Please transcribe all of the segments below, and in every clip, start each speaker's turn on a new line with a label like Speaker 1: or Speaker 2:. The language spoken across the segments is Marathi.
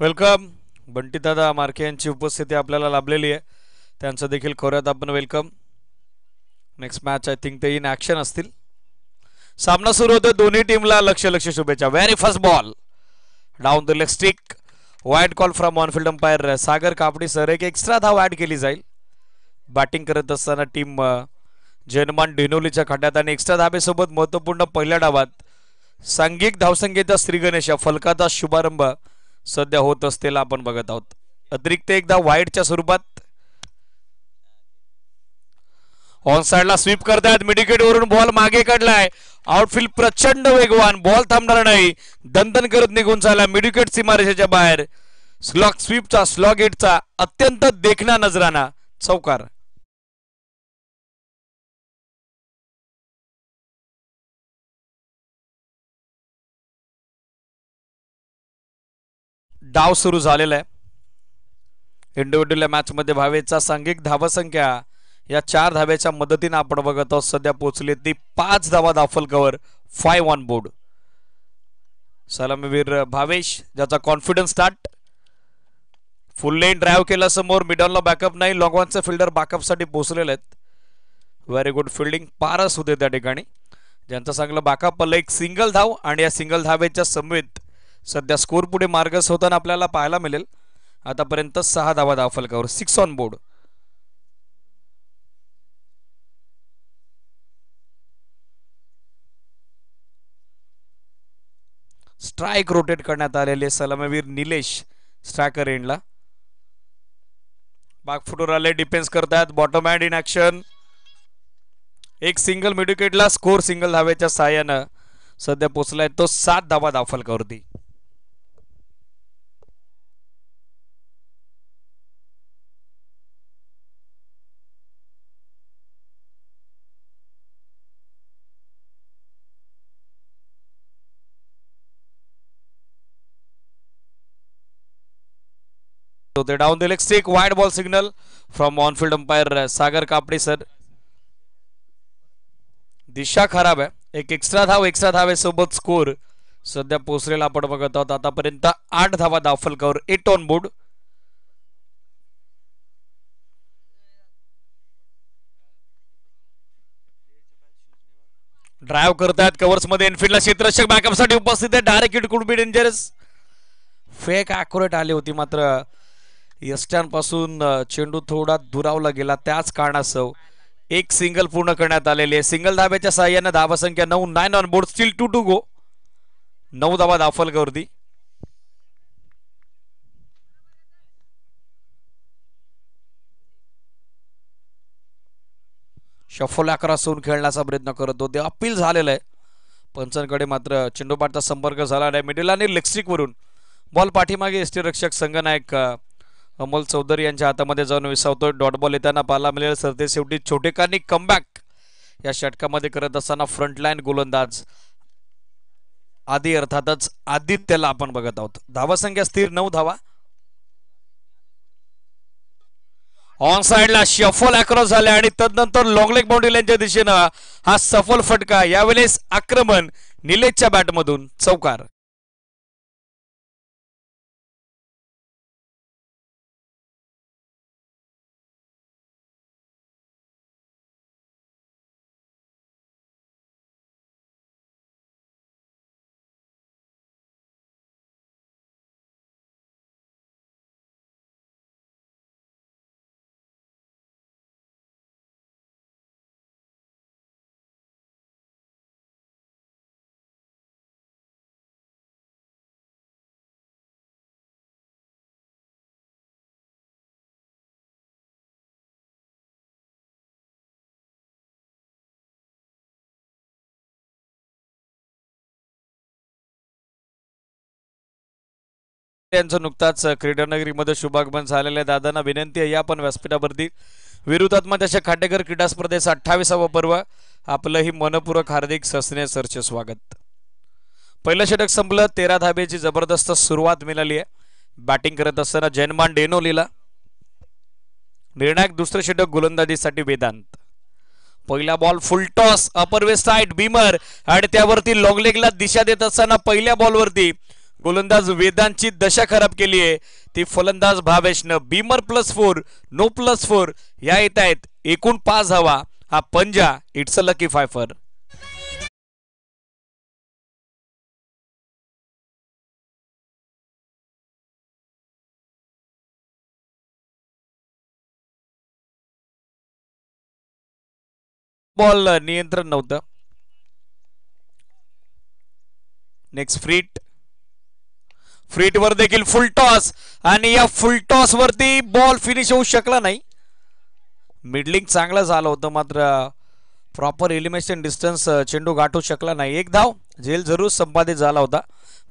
Speaker 1: वेलकम. बंटी दादा मार्के यांची उपस्थिती आपल्याला लाभलेली आहे. त्यांचं देखील खोऱ्यात आपण welcome. Next match I think ते इन ॲक्शन असतील. सामना सुरू होतो. दोन्ही टीमला लक्ष शुभेच्छा. Very first ball down the leg stick. Wide call from on field umpire Sagar Kapadi sir. एक एक्स्ट्रा धाव ॲड केली जाईल. बॅटिंग करत असताना टीम जैनमान डेनोलीच्या खड्ड्यात आणि एक्स्ट्रा धाबेसोबत महत्त्वपूर्ण पहिल्या डावात सांघिक धावसंख्येचा श्री गणेश या फलकाचा शुभारंभ सध्या होत असलेला आपण बघत आहोत. अतिरिक्त एकदा वाईडच्या स्वरूपात ऑन साइडला स्वीप करतायत. मिडविकेट वरून बॉल मागे काढलाय. आउटफील्ड प्रचंड वेगवान. बॉल थांबणार नाही. दणदण करत निघून चालला मिडविकेट सीमारेषेच्या बाहेर. स्लॉग स्वीपचा स्लॉग हिटचा अत्यंत देखणा नजराना चौकार. डाव सुरू झालेला आहे. इंडिव्हिज्युअल मॅच मध्ये भावेचा सांघिक धावसंख्या या 4 धाब्याच्या मदतीने आपण बघत आहोत. सध्या पोहोचली ती 5 धावा दाफलकावर 5 ऑन बोर्ड. सलामीवीर भावेश ज्याचा कॉन्फिडन्स स्टार्ट. फुल लेन ड्राईव्ह केला समोर. मिडॉनला बॅकअप नाही. लॉंगॉनचे फिल्डर बॅकअपसाठी पोहोचलेले आहेत. Very good fielding. पारस होते त्या ठिकाणी ज्यांचा चांगलं बॅकअप आलं. एक सिंगल धाव आणि या सिंगल धावेच्या समवेत सध्या स्कोर पुढे मार्गस होताना आपल्याला पाहायला मिळेल. आतापर्यंत 6 धावा दाफलकावर 6 ऑन बोर्ड. स्ट्राइक रोटेट करण्यात आलेले सलामीवीर निलेश स्ट्रायकर एंडला. बागफुटवर आले. डिफेन्स करतात. Bottom hand in action. एक सिंगल मिडविकेटला स्कोर सिंगल धावेच्या साहाय्यानं सध्या पोहोचलाय तो 7 धावा दाफलकावरती. Down the leg stick. Wide ball signal from on field umpire Sagar Kapadi sir. दिशा खराब आहे. एक एक्स्ट्रा धावेसोबत स्कोर सध्या पोहोचलेला आपण बघत आहोत. आतापर्यंत 8 धावा दाफलकावर 8 ऑन बोर्ड. ड्राईव्ह करतायत कव्हर्स मध्ये. इनफिल्डला क्षेत्ररक्षक बॅकअपसाठी उपस्थित आहे. Direct it could be dangerous. Fake accurate आली होती मात्र यष्ट्यांपासून चेंडू थोडा दुरावला गेला. त्याच कारणास्तव एक सिंगल पूर्ण करण्यात आलेली आहे. सिंगल धाब्याच्या साहाय्याने धावा संख्या 9. 9 on board. Still 2 to go. 9 धावा दाफलकावरती. शफल अकरासून खेळण्याचा प्रयत्न करत होते. अपील झालेलं आहे. पंचांकडे मात्र चेंडूपाठचा संपर्क झाला नाही. मिडल आणि लेगस्टिक वरून बॉल पाठीमागे यष्टीरक्षक संघनायक अमोल चौधरी यांच्या हातामध्ये जाऊन विसावतोय. डॉट बॉल येताना पाहायला मिळेल. सरते शेवटी छोटेकांनी कमबॅक या षटकामध्ये करत असताना फ्रंटलाईन गोलंदाज आधी अर्थातच आदित्यला आपण बघत आहोत. धावासंख्या स्थिर 9 धावा. ऑन साइडला शफल अक्रॉस झाले आणि तदनंतर लॉंग लेग बाउंड्री लाईनच्या दिशेनं हा सफल फटका. यावेळेस आक्रमण निलेशच्या बॅटमधून चौकार. त्यांचं नुकताच क्रीडानगरीमध्ये शुभागमन झालेल्या दादांना विनंती आहे या पण व्यासपीठावरती विरुद्धात्मा त्याच्या खाटेकर क्रीडा स्पर्धेचं 28वा पर्व आपलंही मनपूर्वक हार्दिक सस्ने सरचे स्वागत. पहिलं षटक संपलं. 13 धाब्याची जबरदस्त सुरुवात मिळाली आहे. बॅटिंग करत असताना जैनमान डेनोलीला. निर्णायक दुसरं षटक गोलंदाजीसाठी वेदांत. पहिला बॉल फुल टॉस अपर वेस्ट साइड बीमर आणि त्यावरती लॉंग लेगला दिशा देत असताना पहिल्या बॉलवरती गोलंदाज वेदांची दशा खराब केली आहे ती फलंदाज भावेशनं. बीमर +4 नो +4 या येत आहेत. एकूण 5 धावा. हा पंजा it's a lucky Pfeiffer. Ball नियंत्रण नव्हतं. नेक्स्ट फ्रीट वर देखील फुल टॉस आणि या फुल टॉस वरती बॉल फिनिश होऊ शकला नाही. मिडलिंग चांगलं झालं होतं मात्र प्रॉपर एलिमिनेशन डिस्टन्स चेंडू गाठू शकला नाही. एक धाव झेल जरूर संपादित झाला होता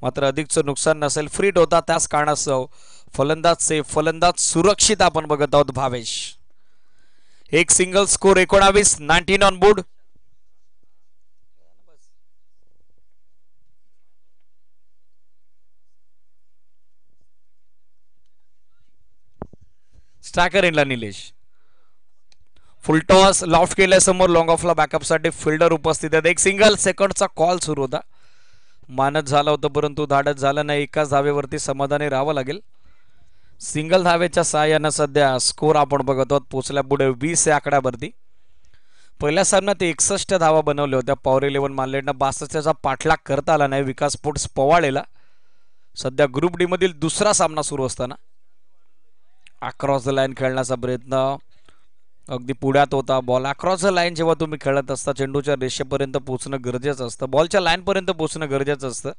Speaker 1: मात्र अधिकचं नुकसान नसेल. फ्रीट होता त्याच कारणास्तव फलंदाज सेफ फलंदाज सुरक्षित आपण बघत आहोत भावेश. एक single score 19 19 on board. Striker इनला निलेश. फुल टॉस लॉफ्ट केल्यासमोर लॉंग ऑफला बॅकअपसाठी फिल्डर उपस्थित आहेत. एक सिंगल सेकंडचा कॉल सुरू होता. मानत झाला होता परंतु धाडत झालं नाही. एकाच धावेवरती समाधानी राहावं लागेल. सिंगल धावेच्या सहाय्यानं सध्या स्कोर आपण बघत आहोत पोचल्या पुढे 20 या आकड्यावरती. पहिल्या सामन्यात 61 धावा बनवल्या होत्या. पॉवर 11 मानलेटनं 62चा पाठलाग करता आला नाही विकास स्पोर्ट्स पवाळेला. सध्या ग्रुप डी मधील दुसरा सामना सुरू असताना अक्रॉस द लाईन खेळण्याचा प्रयत्न अगदी पुढ्यात होता. बॉल अक्रॉस द लाईन जेव्हा तुम्ही खेळत असता चेंडूच्या रेषेपर्यंत पोहोचणं गरजेचं असतं. बॉलच्या लाईनपर्यंत पोहोचणं गरजेचं असतं.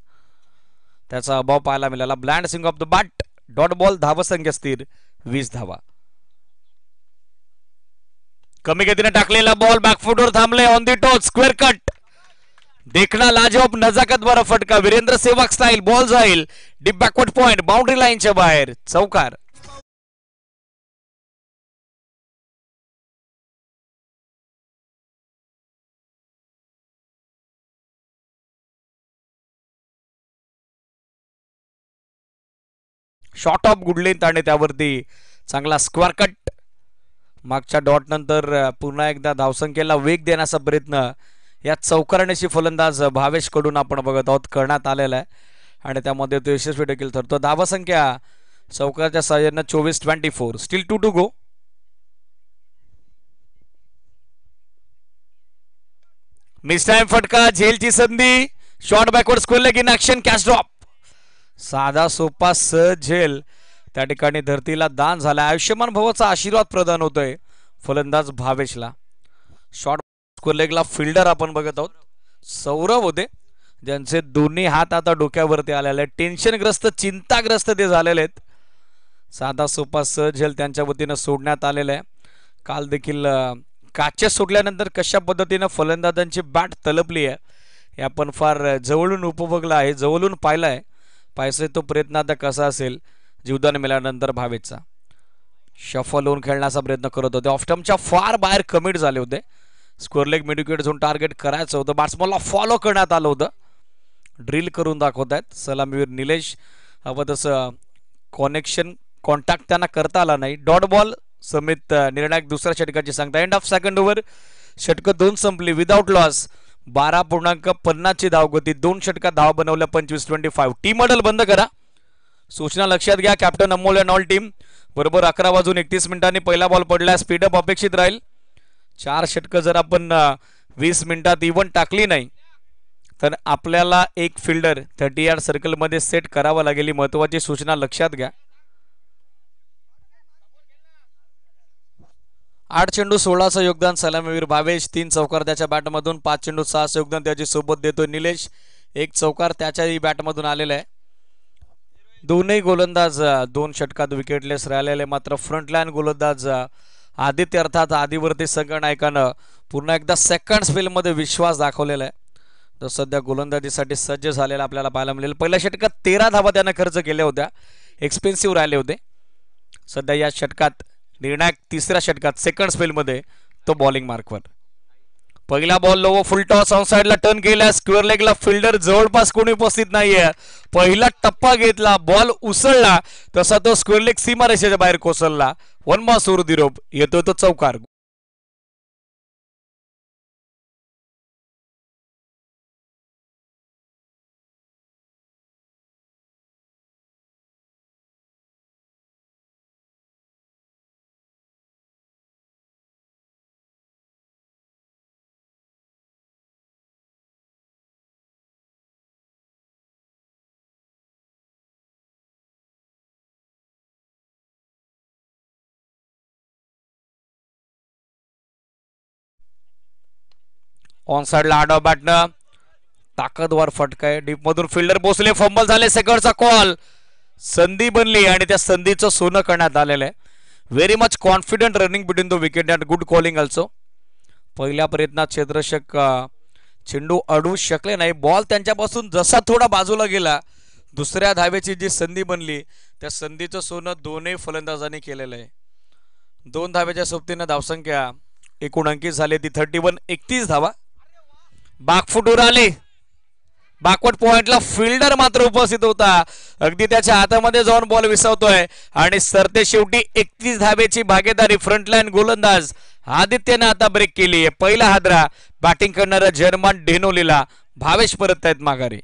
Speaker 1: त्याचा अभाव पाहायला मिळाला. Bland swing of the bat dot ball. धावसंख्या स्थिर 20 धावा. कमी गतीने टाकलेला बॉल बॅकफुटवर थांबले. On the टॉच square cut. देखना लाजवाब नजाकत बरा फटका. वीरेंद्र सेहवाग स्टाईल. बॉल जाईल डीप बॅकवर्ड पॉइंट बाउंड्री लाईनच्या बाहेर. चौकार. शॉर्ट ऑफ गुड लेंथ आणि त्यावरती चांगला स्क्वेअर कट. मागच्या डॉट नंतर पुन्हा एकदा धावसंख्येला वेग देण्याचा प्रयत्न या चौकारण्याची फलंदाज भावेश कडून आपण बघत आहोत करण्यात आलेला आहे आणि त्यामध्ये तो यशस्वी देखील ठरतो. धावसंख्या चौकाराच्या सहाय्यानं 24-24. Still 2 to go. Mistime फटका. झेलची संधी. Short backward square leg in action. Catch drop. साधा सोपा सहज झेल त्या ठिकाणी धरतीला दान झाला. आयुष्यमान भवाचा आशीर्वाद प्रदान होतोय फलंदाज भावेशला. शॉर्ट स्क्वेअर लेगला फिल्डर आपण बघत आहोत सौरभ होते ज्यांचे दोन्ही हात आता डोक्यावरती आलेले आहेत. टेन्शनग्रस्त चिंताग्रस्त ते झालेले आहेत. साधा सोपा सहज झेल त्यांच्या वतीनं सोडण्यात आलेला आहे. काल देखील काचे सोडल्यानंतर कशा पद्धतीनं फलंदाजांची बॅट तलपली आहे हे आपण फार जवळून उपभोगलं आहे जवळून पाहिलं आहे. पाहिजे तो प्रयत्न आता कसा असेल जीवदान मिळाल्यानंतर भावेशचा. शफल होऊन खेळण्याचा प्रयत्न करत होते. ऑफस्टम्पच्या फार बाहेर कमिट झाले होते. Square leg midwicket zone target करायचं होतं. बॅट्समनला फॉलो करण्यात आलं होतं. ड्रिल करून दाखवत आहेत सलामीवीर निलेश. हवं तसं कॉनेक्शन कॉन्टॅक्ट त्यांना करता आला नाही. डॉट बॉल समित निर्णायक दुसऱ्या षटकाची सांगता. End of second over. षटक 2 संपली विदाउट लॉस. 12.50 ची धावगती. 2 षटकात धाव बनवल्या 25-25. टीम मॉडेल बंद करा. सूचना लक्षात घ्या. Captain Amol and all team. बरोबर 11:31 पहिला बॉल पडला. स्पीडअप अपेक्षित राहील. 4 षटकं जर आपण 20 मिनिटात इव्हन टाकली नाही तर आपल्याला एक फिल्डर 30 यार्ड सर्कलमध्ये सेट करावा लागेल. महत्वाची सूचना लक्षात घ्या. 8 चेंडू 16चं योगदान सलामीवीर भावेश. 3 चौकार त्याच्या बॅटमधून. 5 चेंडू 6चं योगदान त्याची सोबत देतोय निलेश. 1 चौकार त्याच्याही बॅटमधून आलेला आहे. दोन्ही गोलंदाज 2 षटकात विकेटलेस राहिलेले. मात्र फ्रंटलाईन गोलंदाज आदित्य अर्थात आदिवरती संघनायकानं पुन्हा एकदा सेकंड स्पेलमध्ये विश्वास दाखवलेला आहे. तो सध्या गोलंदाजीसाठी सज्ज झालेला आपल्याला पाहायला मिळेल. पहिल्या षटकात 13 धावा त्यानं खर्च केल्या होत्या. एक्सपेन्सिव्ह राहिले होते. सध्या या षटकात निर्णायक तिसऱ्या षटकात सेकंड स्पेलमध्ये तो बॉलिंग मार्कवर. पहिला ball low full toss on साइडला टर्न केला. स्क्वेअर लेगला फिल्डर जवळपास कोणी उपस्थित नाहीये. पहिला टप्पा घेतला. बॉल उसळला तसा तो स्क्वेअर लेग सीमारेषेच्या बाहेर कोसळला. 1 मास ओव्हर दी रोप. येतोय तो चौकार. ऑन साइडला आडवा बॅटनं ताकदवार फटका आहे. डीप मधून फिल्डर पोहोचले, फंबल झाले, सेकंडचा कॉल. संधी बनली आणि त्या संधीचं सोनं करण्यात आलेलं आहे. Very much confident running between the wicket and good calling also. पहिल्या प्रयत्नात क्षेत्ररक्षक चेंडू अडवू शकले नाही. बॉल त्यांच्यापासून जसा थोडा बाजूला गेला, दुसऱ्या धावेची जी संधी बनली त्या संधीचं सोनं दोन्ही फलंदाजांनी केलेलं आहे. 2 धावेच्या सोबतीनं धावसंख्या एकूण अंकित झाली ती 31. 31 धावा. बागफुटूर आले. बॅकवर्ड पॉइंटला फिल्डर मात्र उपस्थित होता. अगदी त्याच्या हातामध्ये जाऊन बॉल विसवतोय आणि सरते शेवटी 31 धावेची भागीदारी. फ्रंटलाईन गोलंदाज आदित्यने आता ब्रेक केली आहे. पहिला हादरा बॅटिंग करणारा जर्मन डेनोलीला. भावेश परत आहेत माघारी.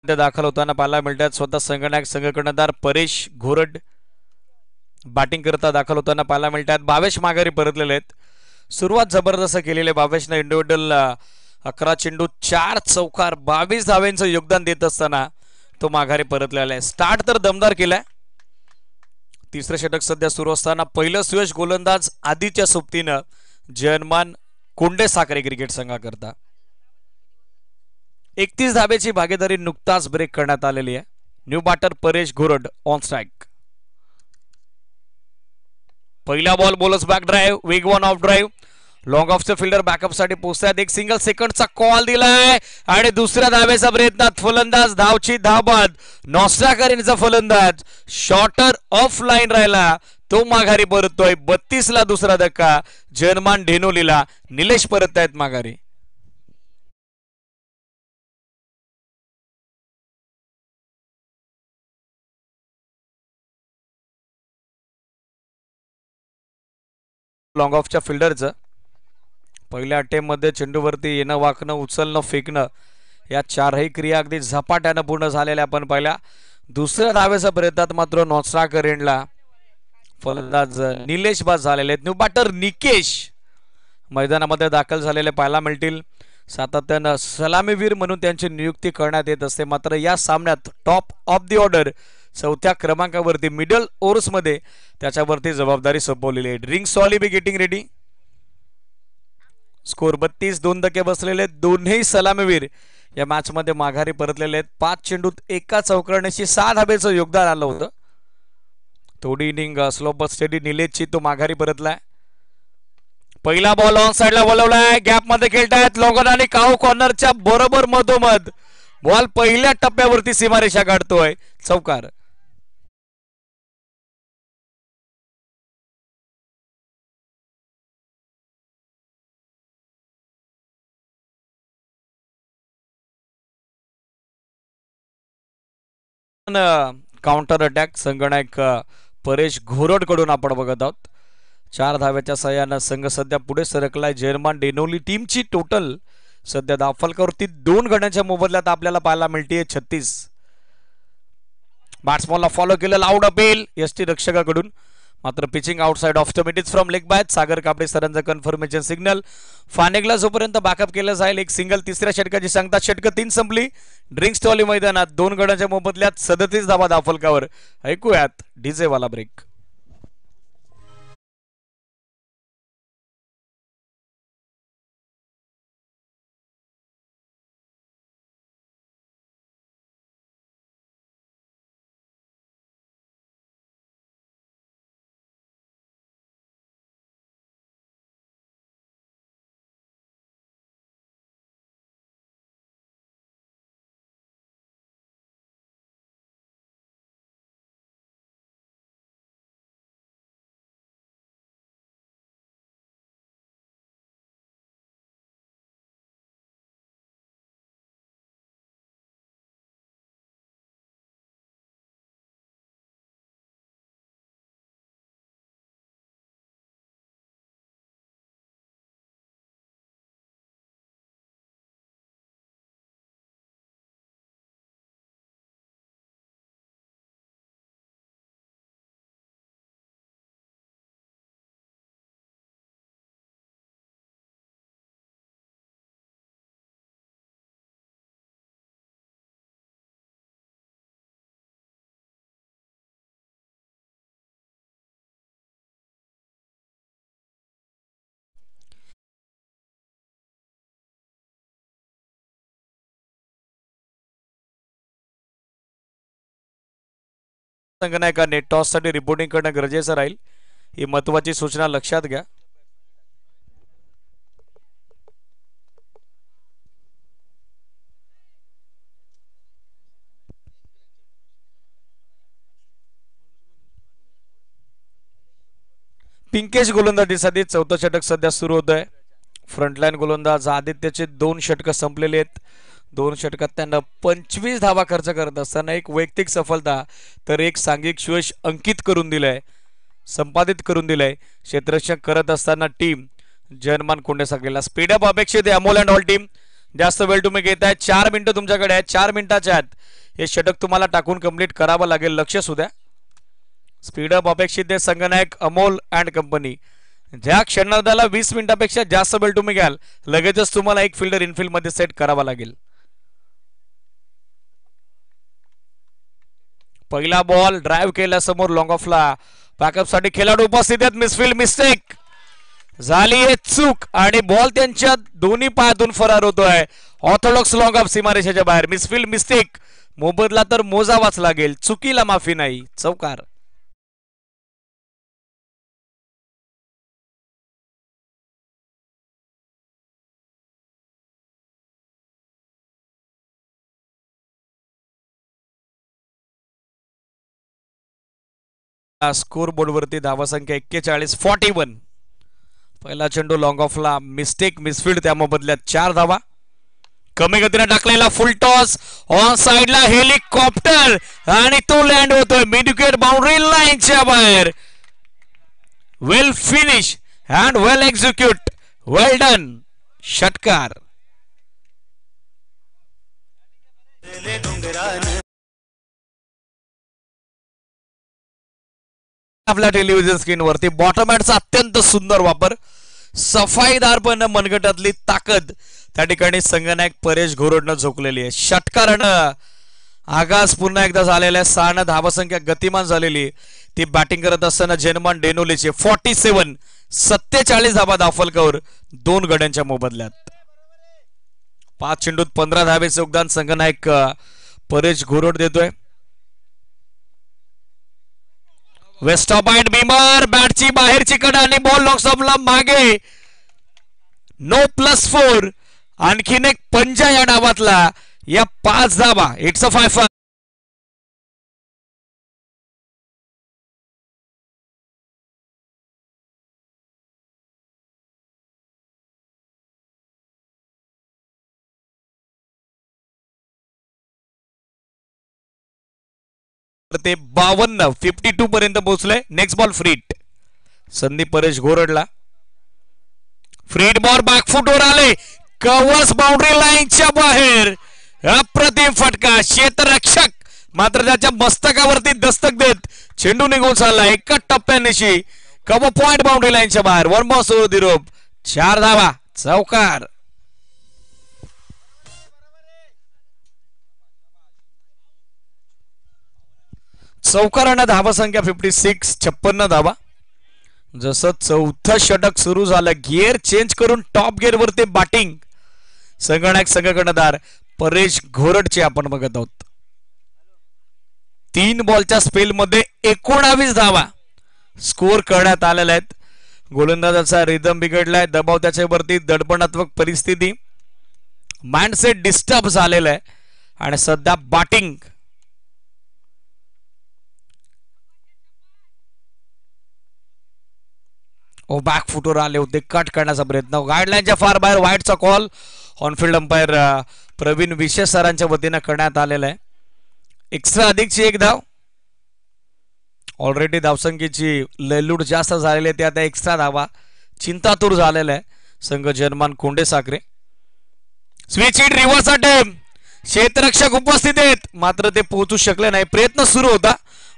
Speaker 1: दाखल होताना पाहायला मिळतात स्वतः संघनायक संघकर्णधार परेश घोरड बॅटिंग करता दाखल होताना पाहायला मिळतात. भावेश माघारी परतलेले आहेत. सुरुवात जबरदस्त केलेली आहे भावेशनं. इंडिव्हिज्युअल 11 चेंडू 4 चौकार 22 धाव्यांचं योगदान देत असताना तो माघारी परतलेला आहे. स्टार्ट तर दमदार केलाय. तिसरं षटक सध्या सुरू असताना पहिलं सुयश गोलंदाज आधीच्या सोबतीनं जर्मन कोंडे साखरे क्रिकेट संघाकरता. 31 धाब्याची भागीदारी नुकताच ब्रेक करण्यात आलेली आहे. New batter Paresh Ghorad on strike. पहिला बॉल बोलर्स बॅक ड्राईव्ह, वेगवान ऑफ ड्राईव्ह. लॉंग ऑफचं फिल्डर बॅकअप साठी पोहोचतात. एक सिंगल सेकंडचा कॉल दिलाय आणि दुसऱ्या धावेचा प्रयत्नात फलंदाज धावची धाव बाद. नॉस्ट्राकरींचा फलंदाज शॉर्टर ऑफ लाईन राहिला, तो माघारी परततोय. 32 ला दुसरा धक्का जर्मन डेनोलीला. निलेश परत आहेत माघारी. लॉंग ऑफच्या फिल्डरचं पहिल्या अटेम्प्टमध्ये चेंडूवरती येणं, वाकणं, उचलणं, फेकणं या चारही क्रिया अगदी झपाट्यानं पूर्ण झालेल्या आपण पाहिल्या. दुसऱ्या धावेच्या प्रयत्नात मात्र नॉस्ट्राकरेनला फलंदाज निलेश बाद झालेले आहेत. न्यू बॅटर निकेश मैदानामध्ये दाखल झालेले पाहायला मिळतील. सातत्यानं सलामीवीर म्हणून त्यांची नियुक्ती करण्यात येत असते. मात्र या सामन्यात टॉप ऑफ द ऑर्डर 4थ्या क्रमांकावरती मिडल ओव्हर्समध्ये त्याच्यावरती जबाबदारी सोपवलेली आहे. Drinks Ollie be getting ready. Score 32. 2 धक्के बसलेले आहेत. दोन्ही सलामीवीर या मॅच मध्ये माघारी परतलेले आहेत. 5 चेंडूत एका चौकारण्याशी 6 धाब्याचं योगदान आलं होतं. थोडी इनिंग स्लो बट स्टेडी निलेशची, तो माघारी परतलाय. पहिला बॉल ऑन साइडला वळवलाय, गॅप मध्ये खेळतायत लोगन आणि काऊ कॉर्नरच्या बरोबर मधोमध बॉल पहिल्या टप्प्यावरती सीमारेषा गाठतोय. चौकार. काउंटर अटॅक संगणक परेश घोरड कडून आपण बघत आहोत. 4 धाव्याच्या सहाय्यानं संघ सध्या पुढे सरकलाय. जर्मन डेनोली टीमची टोटल सध्या धावफलकावरती 2 गड्यांच्या मोबदल्यात आपल्याला पाहायला मिळते 36. बॅट्समॅनला फॉलो केलं, आउट अपेल एसटी रक्षकाकडून. मात्र pitching outside off the mid is from leg batch. Sagar Kapade सरांचं कन्फर्मेशन सिग्नल. फानेगला जोपर्यंत बॅकअप केलं जाईल एक सिंगल. तिसऱ्या षटकाची सांगता षटक 3 संपली. ड्रिंक्स टॉली मैदानात 2 गड्यांच्या मोबदल्यात 37 धावा धावफलकावर. ऐकूयात डीजे वाला ब्रेक. संगणकाने टॉस साठी रिपोर्टिंग करणं गरजेचं राहील, ही महत्वाची सूचना लक्षात घ्या. पिंकेश गोलंदाजीसाठी चौथं षटक सध्या सुरू होत आहे. फ्रंटलाईन गोलंदाज आदित्यचे 2 षटक संपलेले आहेत. 2 षटकात त्यांना 25 धावा खर्च करत असताना एक वैयक्तिक सफलता तर एक सांघिक यश अंकित करून दिलंय, संपादित करून दिलंय. क्षेत्ररक्षण करत असताना टीम जनमान कोंडे साखरेला स्पीडअप अपेक्षित आहे. अमोल अँड ऑल टीम जास्त वेळ तुम्ही घेताय, 4 मिनिटं तुमच्याकडे आहे. 4 मिनिटाच्या आत हे षटक तुम्हाला टाकून कंप्लीट करावं लागेल. लक्ष असू द्या. स्पीडअप अपेक्षित आहे संगनायक अमोल अँड कंपनी. ज्या क्षणार्धाला 20 मिनिटापेक्षा जास्त वेळ तुम्ही घ्याल लगेचच तुम्हाला एक फिल्डर इनफिल्ड मध्ये सेट करावा लागेल. पहिला बॉल ड्राइव्ह केला समोर लॉंग ऑफला. बॅकअप साठी खेळाडू उपस्थित आहेत. मिसफील्ड मिस्टेक झाली आहे, चूक आणि बॉल त्यांच्या दोन्ही पायातून फरार होतोय. ऑर्थोडॉक्स लॉंग ऑफ सीमारेषेच्या बाहेर. मिसफील्ड मिस्टेक, मोबदला तर मोजावाच लागेल, चुकीला माफी नाही. चौकार. स्कोर बोर्डवरती धावासंख्या 41, 41. पहिला चेंडू लॉंग ऑफला मिस्टेक, मिसफील्ड, त्या मोबदल्यात 4 धावा. कमी गतीने टाकलेला फुल टॉस ऑन साइडला हेलिकॉप्टर आणि तो लँड होतोय मिड विकेट बाउंड्री लाईनच्या बाहेर. Well finish and well execute, well done. षटकार. आपल्या टेलिव्हिजन स्क्रीनवरती बॉटम हॅटचा अत्यंत सुंदर वापर, सफाईदारपणे मनगटातली ताकद त्या ठिकाणी संगनायक परेश घोरडनं झोकलेली आहे. षटकारानं आगास पुन्हा एकदा झालेला आहे. 6 धावसंख्या गतिमान झालेली. ती बॅटिंग करत असताना जेनमान डेनोलीचे 47, 47 धावा दाफलकावर 2 गड्यांच्या मोबदल्यात. 5 चेंडूत 15 धावेचे योगदान संगनायक परेश घोरड देतोय. वेस्ट ऑफ पॉइंट बीमर, बॅटची बाहेरची कडा आणि बॉल लॉंग ऑफला मागे. नो +4. आणखीन एक पंजा या डावातला. या 5 धावा. It's a 5. ते 52, 52 पर्यंत पोहोचले. Next ball free hit. Sandeep Paresh घोरडला फ्रीट बॉल बॅकफुटवर आले. कव्हर्स बाउंड्री लाईनच्या बाहेर. अप्रतिम फटका. क्षेत्ररक्षक मात्र त्याच्या मस्तकावरती दस्तक देत चेंडू निघून चालला. एका टप्प्यानिशी कव्हर पॉइंट बाउंड्री लाईनच्या बाहेर. 1 बॉल सोड दिरोप. 4 धावा. चौकार. चौकारानं धावासंख्या 56, 56 धावा. जसं चौथं षटक सुरू झालं गिअर चेंज करून टॉप गिअर वरती बॅटिंग संगणक संघकर्णधार परेश घोरडचे आपण बघत आहोत. 3 बॉलच्या स्पेल मध्ये 19 धावा स्कोर करण्यात आलेल्या आहेत. गोलंदाजाचा रिदम बिघडलाय, दबाव त्याच्यावरती, दडपणात्मक परिस्थिती, माइंडसेट डिस्टर्ब झालेला आहे आणि सध्या बॅटिंग बॅक फुटवर आले होते. कट करण्याचा प्रयत्न गाईडलाईनच्या फार बाहेर. वाईटचा कॉल ऑनफिल्ड अंपायर प्रवीण विशेष सरांच्या वतीने करण्यात आलेला आहे. एक्स्ट्रा अधिकची 1 धाव. ऑलरेडी धावसंख्येची लयलूट जास्त झालेली आहे. ते आता एक्स्ट्रा धावा चिंतातूर झालेला आहे संघ Janman Konde Sakhare. Switch hit reverse attempt. क्षेत्ररक्षक उपस्थित आहेत मात्र ते पोहोचू शकले नाही. प्रयत्न सुरू होता.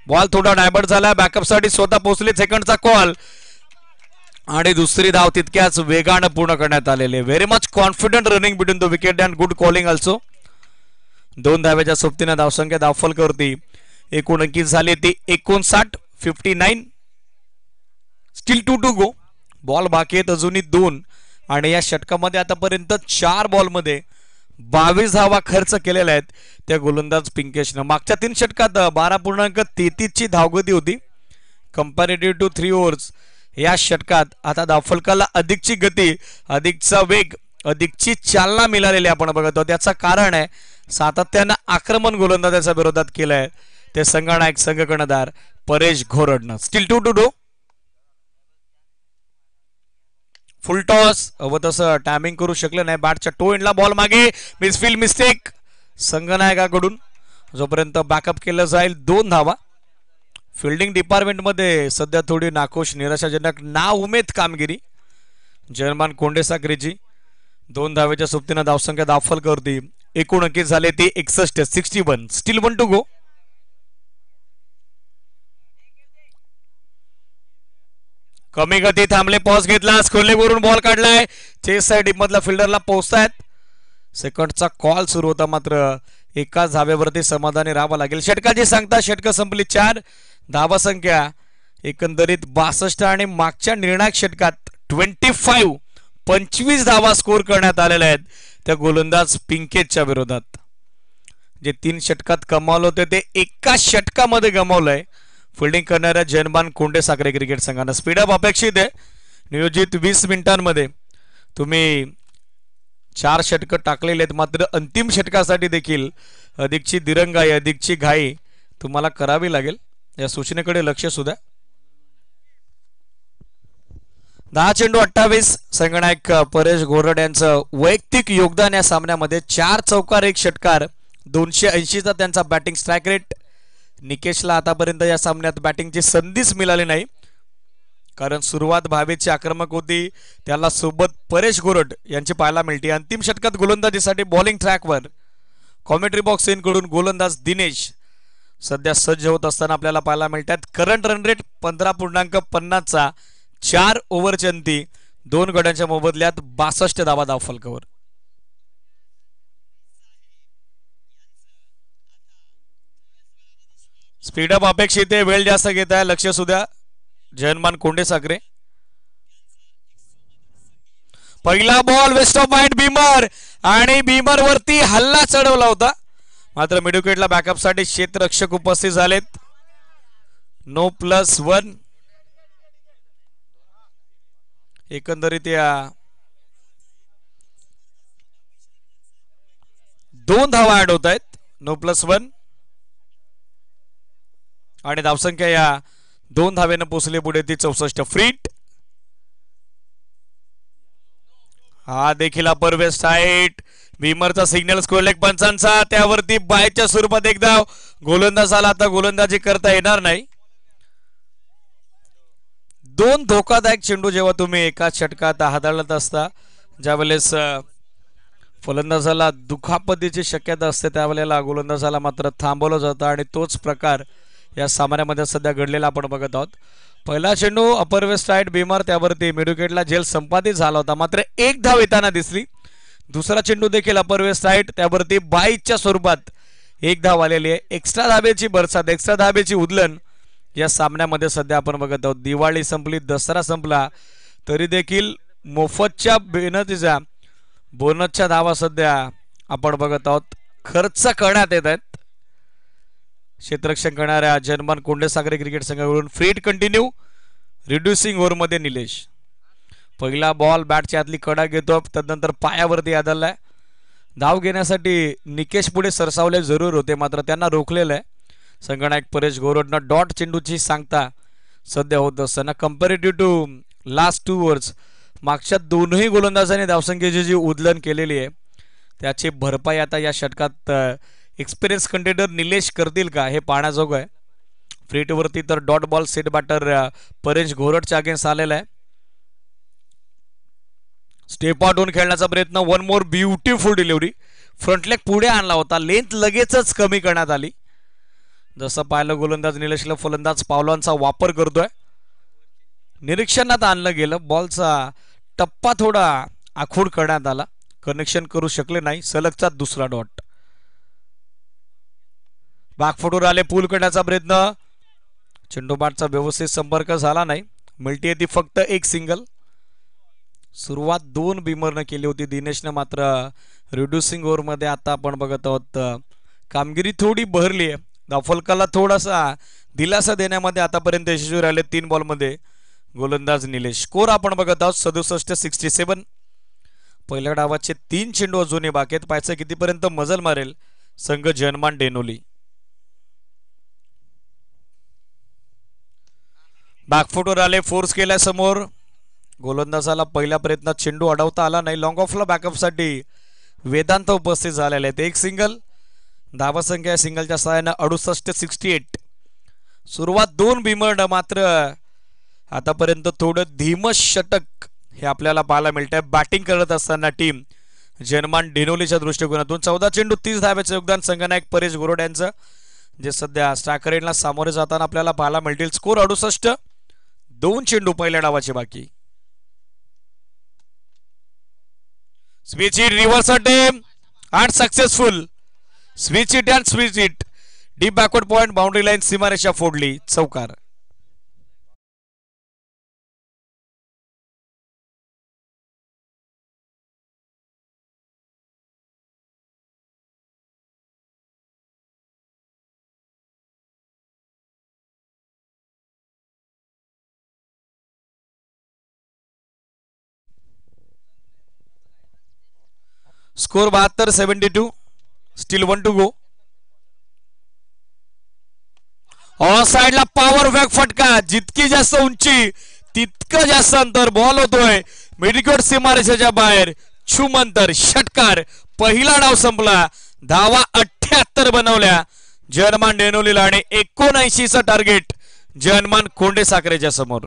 Speaker 1: बॉल थोडा डायवर्ट झाला. बॅकअप साठी स्वतः पोहोचले. सेकंडचा कॉल आणि दुसरी धाव तितक्याच वेगानं पूर्ण करण्यात आलेले. Very much confident running between the wicket and good calling also. 2 धावेच्या सोबतीने धावसंख्या धावफलकावरती एकूण अंकित झाली ती 59, 59. Steel 2 to go. बॉल बाकी आहेत अजूनही 2 आणि या षटकामध्ये आतापर्यंत 4 बॉलमध्ये 22 धावा खर्च केलेल्या आहेत त्या गोलंदाज पिंकेशनं. मागच्या 3 षटकात 12.33 ची धावगती होती कंपॅरेटिव्ह टू 3 ओव्हर्स. या षटकात आता धावफलकाला अधिकची गती, अधिकचा वेग, अधिकची चालना मिळालेली आपण बघतो. त्याचं कारण आहे सातत्यानं आक्रमण गोलंदाजाच्या विरोधात केलंय ते संघनायक संघ कर्णधार परेश घोरडनं. स्टील 2-2. फुल टॉस व तसं टायमिंग करू शकलं नाही. बॅटच्या टो एंडला बॉल मागे, मिसफील्ड मिस्टेक संघनायकाकडून. जोपर्यंत बॅकअप केलं जाईल 2 धावा. फिल्डिंग डिपार्टमेंटमध्ये सध्या थोडी नाखुश निराशाजनक नाउमेद कामगिरी जर्मन कोंडेसाकरेची. 2 धावेच्या सोबतीनं धावसंख्या धावफलकावरती एकूण अंकित झाले ते 61, 61. Steel 1 to go. कमी गती थांबले, पॉज घेतला, खोल्लेवरून बॉल काढलाय, चेस साइड डीप मधला फिल्डरला पोहोचतायत. सेकंडचा कॉल सुरू होता मात्र एकाच धावेवरती समाधानी राहावं लागेल. षटकाची सांगता षटक संपली 4. धावा संख्या एकंदरीत 62 आणि मागच्या निर्णायक षटकात 25 धावा स्कोर करण्यात आलेल्या आहेत त्या गोलंदाज पिंकेच्या विरोधात. जे 3 षटकात कमावलं होते ते एका षटकामध्ये गमावलंय फिल्डिंग करणाऱ्या जयनबान कोंडेसाकरे क्रिकेट संघानं. स्पीडअप अपेक्षित आहे. नियोजित 20 मिनिटांमध्ये तुम्ही 4 षटकं टाकलेले आहेत मात्र अंतिम षटकासाठी देखील अधिकची दिरंगाई, अधिकची घाई तुम्हाला करावी लागेल. या सूचनेकडे लक्ष सुद्धा. 10 चेंडू 28. संघनायक परेश घोरड यांचं वैयक्तिक योगदान या सामन्यामध्ये 4 चौकार 1 षटकार, 280चा त्यांचा बॅटिंग स्ट्राईक रेट. निकेशला आतापर्यंत या सामन्यात बॅटिंगची संधीच मिळाली नाही कारण सुरुवात भावेची आक्रमक होती. त्याला सोबत परेश घोरड यांची पाहायला मिळते. अंतिम षटकात गोलंदाजीसाठी बॉलिंग ट्रॅकवर कॉमेंट्री बॉक्स इनकडून गोलंदाज दिनेश सध्या सज्ज होत असताना आपल्याला पाहायला मिळतात. करंट रन रेट 15.50चा 4 ओव्हरच्या अंती 2 गड्यांच्या मोबदल्यात 62 धावा धावफलकावर. स्पीडअप अपेक्षित आहे. वेळ जास्त घेत आहे. लक्ष सुद्धा जयनमान कोंडेसाकरे. पहिला ball waste of mind beamer आणि बीमर वरती हल्ला चढवला होता मात्र मिडविकेटला बॅकअप साठी क्षेत्ररक्षक उपस्थित झालेत. नो +1. एकंदरीत या 2 धावा ऍड होत आहेत. नो +1 आणि धावसंख्या या 2 धावेनं पोचली पुढे ती 64. फ्रीट हा देखील अपर वेस्ट साइड. बीमरचा सिग्नल स्कोर लेग पंचांचा त्यावरती बायच्या स्वरूपात एक धाव. गोलंदाजाला आता गोलंदाजी करता येणार नाही. 2 धोकादायक चेंडू जेव्हा तुम्ही एका षटकात हाताळत असता ज्यावेळेस फलंदाजाला दुखापतीची शक्यता असते त्यावेळेला गोलंदाजाला मात्र थांबवलं जातं आणि तोच प्रकार या सामन्यामध्ये सध्या घडलेला आपण बघत आहोत. पहिला चेंडू अपर वेस्ट साइड बीमर त्यावरती मिडविकेटला झेल संपादित झाला होता मात्र 1 धाव येताना दिसली. दुसरा चेंडू देखील अपर वेस्ट साइड त्यावरती बाईच्या स्वरूपात 1 धाव आलेली आहे. एक्स्ट्रा धाबेची बरसात, एक्स्ट्रा धाबेची उधलन या सामन्यामध्ये सध्या आपण बघत आहोत. दिवाळी संपली, दसरा संपला तरी देखील मोफतच्या बेनतीच्या बोनसच्या धावा सध्या आपण बघत आहोत खर्च करण्यात येत आहेत. क्षेत्ररक्षण करणाऱ्या जर्मन कोंडेसाकरे क्रिकेट संघाकडून. फ्रीट कंटिन्यू. रिड्युसिंग ओव्हरमध्ये निलेश. पहिला बॉल बॅटच्या आतली कडा घेतो तदनंतर पायावरती आदळलाय. धाव घेण्यासाठी निकेश पुढे सरसावले जरूर होते मात्र त्यांना रोखलेलं आहे. संघनायक परेश घोरडनं डॉट चेंडूची सांगता सध्या होत असताना कंपॅरेटिव्ह टू लास्ट 2 ओव्हर्स मागच्या दोनही गोलंदाजांनी धावसंख्येची जी उधलन केलेली आहे त्याची भरपाई आता या षटकात एक्सपिरियन्स कंटेंडर निलेश करतील का हे पाहण्याजोगं आहे. फ्रीटवरती तर dot ball set batter Paresh घोरडच्या अगेन्स्ट आलेला आहे. स्टेप आउट होऊन खेळण्याचा प्रयत्न. 1 more beautiful delivery. Front leg पुढे आणला होता, लेंथ लगेचच कमी करण्यात आली. जसं पाहिलं गोलंदाज निलेशला फलंदाज पावलांचा वापर करतोय. निरीक्षणात आणलं गेलं. बॉलचा टप्पा थोडा आखूड करण्यात आला, कनेक्शन करू शकले नाही. सलगचा दुसरा डॉट. बॅकफुटवर आले, पूल करण्याचा प्रयत्न. चेंडू बॅटचा व्यवस्थित संपर्क झाला नाही. मिळते ती फक्त 1 सिंगल. सुरुवात 2 बिमरनं केली होती दिनेशनं, मात्र रिड्युसिंग ओव्हरमध्ये आता आपण बघत आहोत कामगिरी थोडी बहरली आहे. दाफलकाला थोडासा दिलासा देण्यामध्ये आतापर्यंत यशस्वी राहिले 3 बॉलमध्ये गोलंदाज निलेश. स्कोर आपण बघत आहोत 67-67. पहिल्या डावाचे 3 चेंडू अजूनही बाकी आहेत. पाहायचं कितीपर्यंत मजल मारेल संघ जनमान डेनोली. बॅकफुटवर आले, फोर्स केलाय समोर. गोलंदाजाला पहिल्या प्रयत्नात चेंडू अडवता आला नाही. लॉंग ऑफला बॅकअपसाठी वेदांत उपस्थित झालेले आहेत. एक सिंगल, धावसंख्या सिंगलच्या सहाय्यानं 68-68. सुरुवात 2 बिमर्ड, मात्र आतापर्यंत थोडं धीमस षटक हे आपल्याला पाहायला मिळतंय बॅटिंग करत असताना टीम जनमान डेनोलीच्या दृष्टिकोनातून. 14 चेंडू 30 धाब्याचे योगदान संघनायक परेश गोरोड यांचं, जे सध्या स्ट्रायकर रेडला सामोरे जाताना आपल्याला पाहायला मिळतील. स्कोर 68. 2 चेंडू पहिल्या डावाचे बाकी. Switch hit, reverse attempt and successful. Switch hit and switch hit. Deep backward point, boundary line सीमारेषा फोडली, चौकार. Score 72-72. Still 1 to go. Off साइडला पॉवर बॅक फटका. जितकी जास्त उंची तितकं जास्त अंतर. बॉल होतोय मिडविकेट सीमारेषेच्या बाहेर. छुमंतर षटकार. पहिला डाव संपला. धावा 78 बनवल्या जनमान डेनोलीला आणि 79चं टार्गेट जनमान कोंडे साखरेच्या समोर.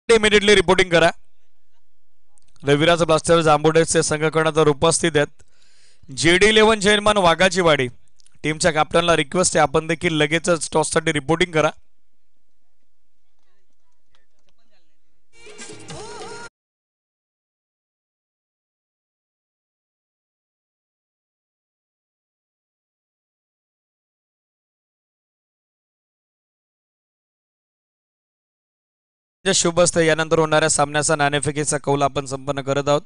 Speaker 1: इमिडिएटली रिपोर्टिंग करा. रविराज ब्लास्टर जांबुडेचे संघकर्णधार उपस्थित आहेत. JD11 जयमान वाघाची वाडी टीमच्या कॅप्टनला रिक्वेस्ट आहे, आपण देखील लगेचच टॉससाठी रिपोर्टिंग करा. शुभ असते. यानंतर होणाऱ्या सामन्याचा नाणेफेकीचा कौल आपण संपन्न करत आहोत.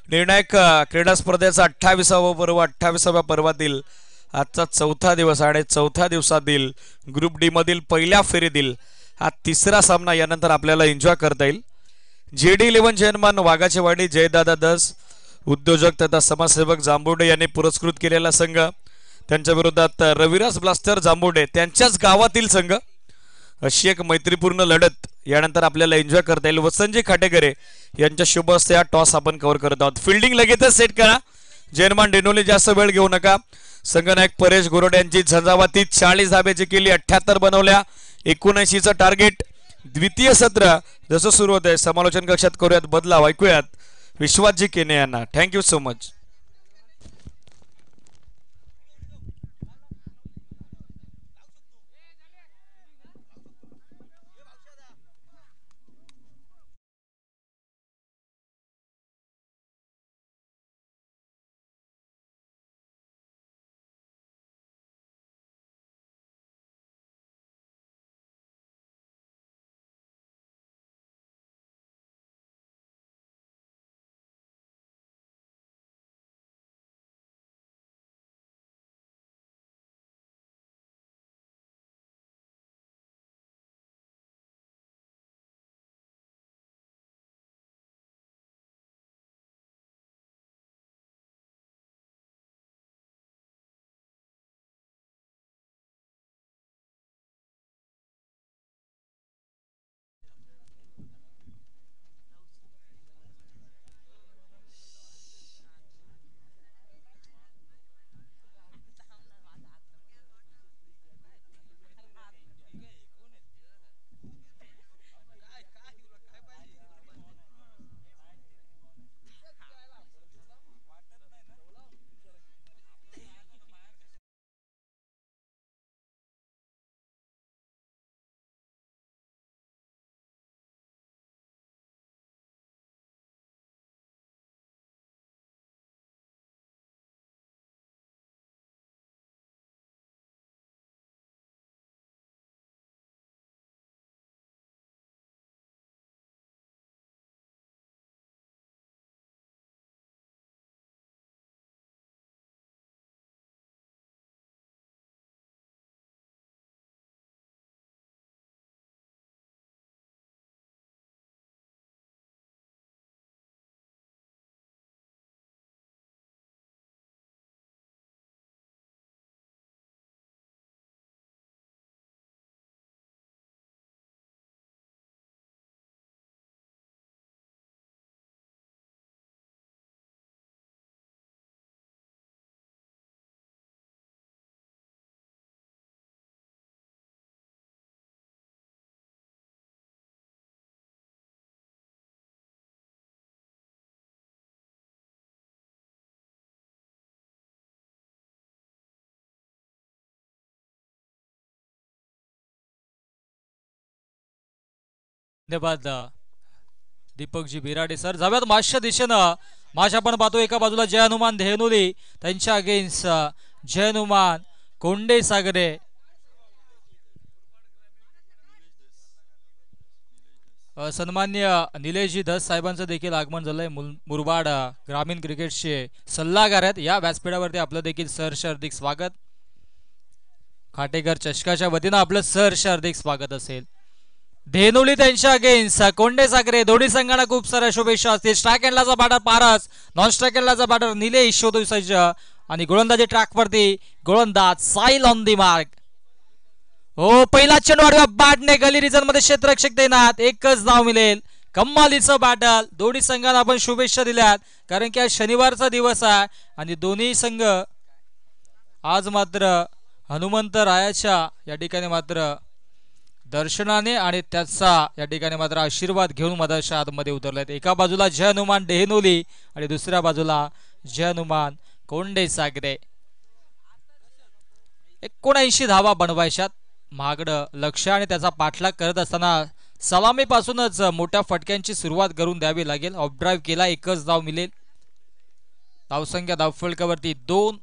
Speaker 1: निर्णायक क्रीडा स्पर्धेचा 28वा पर्व, 28व्या पर्वातील आजचा 4था दिवस आणि 4थ्या दिवसातील ग्रुप डी मधील पहिल्या फेरीतील हा 3रा सामना यानंतर आपल्याला एन्जॉय करता येईल. JD11 जयमान वाघाची वाडी, जयदादा दस उद्योजक तथा समाजसेवक जांभुर्डे यांनी पुरस्कृत केलेला संघ, त्यांच्या विरोधात रविराज ब्लास्टर जांभुर्डे त्यांच्याच गावातील संघ. अशी एक मैत्रीपूर्ण लढत यानंतर आपल्याला एन्जॉय करता येईल. वसंतजी खाटेकरे यांच्या शुभ हस्ते हा टॉस आपण कव्हर करत आहोत. फिल्डिंग लगेचच सेट करा. जनमान डेनोली जास्त वेळ घेऊ नका. संघनायक परेश गोरोड यांची झंझावाती 40 धाब्याची केली, 78 बनवल्या, 79चं टार्गेट. द्वितीय सत्र जसं सुरू होत आहे समालोचन कक्षात करूयात बदलाव. ऐकूयात विश्वासजी केने यांना. Thank you so much.
Speaker 2: धन्यवाद दीपकजी बिराडे सर. जाऊयात माशच्या दिशेनं. माश आपण पाहतो एका बाजूला जय हनुमान धेनुली त्यांच्या अगेन्स्ट जय हनुमान कोंडे सागरे. सन्मान्य निलेशजी धस साहेबांचं देखील आगमन झालंय. मुरबाड ग्रामीण क्रिकेटचे सल्लागार आहेत. या व्यासपीठावरती आपलं देखील सहर्ष हार्दिक स्वागत. खाटेकर चषकाच्या वतीनं आपलं सहर्ष हार्दिक स्वागत असेल. धेनुली त्यांच्या अगेन्स्ट कोंडे सागरे. दोन्ही संघांना खूप साऱ्या शुभेच्छा असतील. स्ट्राईक हँडलाचा बॅटर पारस, नॉन स्ट्राईक हँडलाचा बॅटर निलेश शोधू सज्ज आणि गोलंदाजी ट्रॅकवरती गोलंदाज साईल ऑन दी मार्क. हो, पहिला चेंडू आडव्या बॅटने गली रिजन मध्ये क्षेत्ररक्षक तैनात. एकच धाव मिळेल. कम्मालीचं बॅटल. दोन्ही संघांना आपण शुभेच्छा दिल्यात कारण की आज शनिवारचा दिवस आहे आणि दोन्ही संघ आज मात्र हनुमंत रायाच्या या ठिकाणी मात्र दर्शनाने आणि त्याचा या ठिकाणी मात्र आशीर्वाद घेऊन मधाच्या आतमध्ये उतरलेत. एका बाजूला जय हनुमान डेहनोली आणि दुसऱ्या बाजूला जय हनुमान कोंडे सागरे. 79 धावा बनवायच्यात. महागडं लक्ष आणि त्याचा पाठलाग करत असताना सलामीपासूनच मोठ्या फटक्यांची सुरुवात करून द्यावी लागेल. ऑफ ड्राईव्ह केला, एकच धाव मिळेल. धावसंख्या धावफलकावरती 2.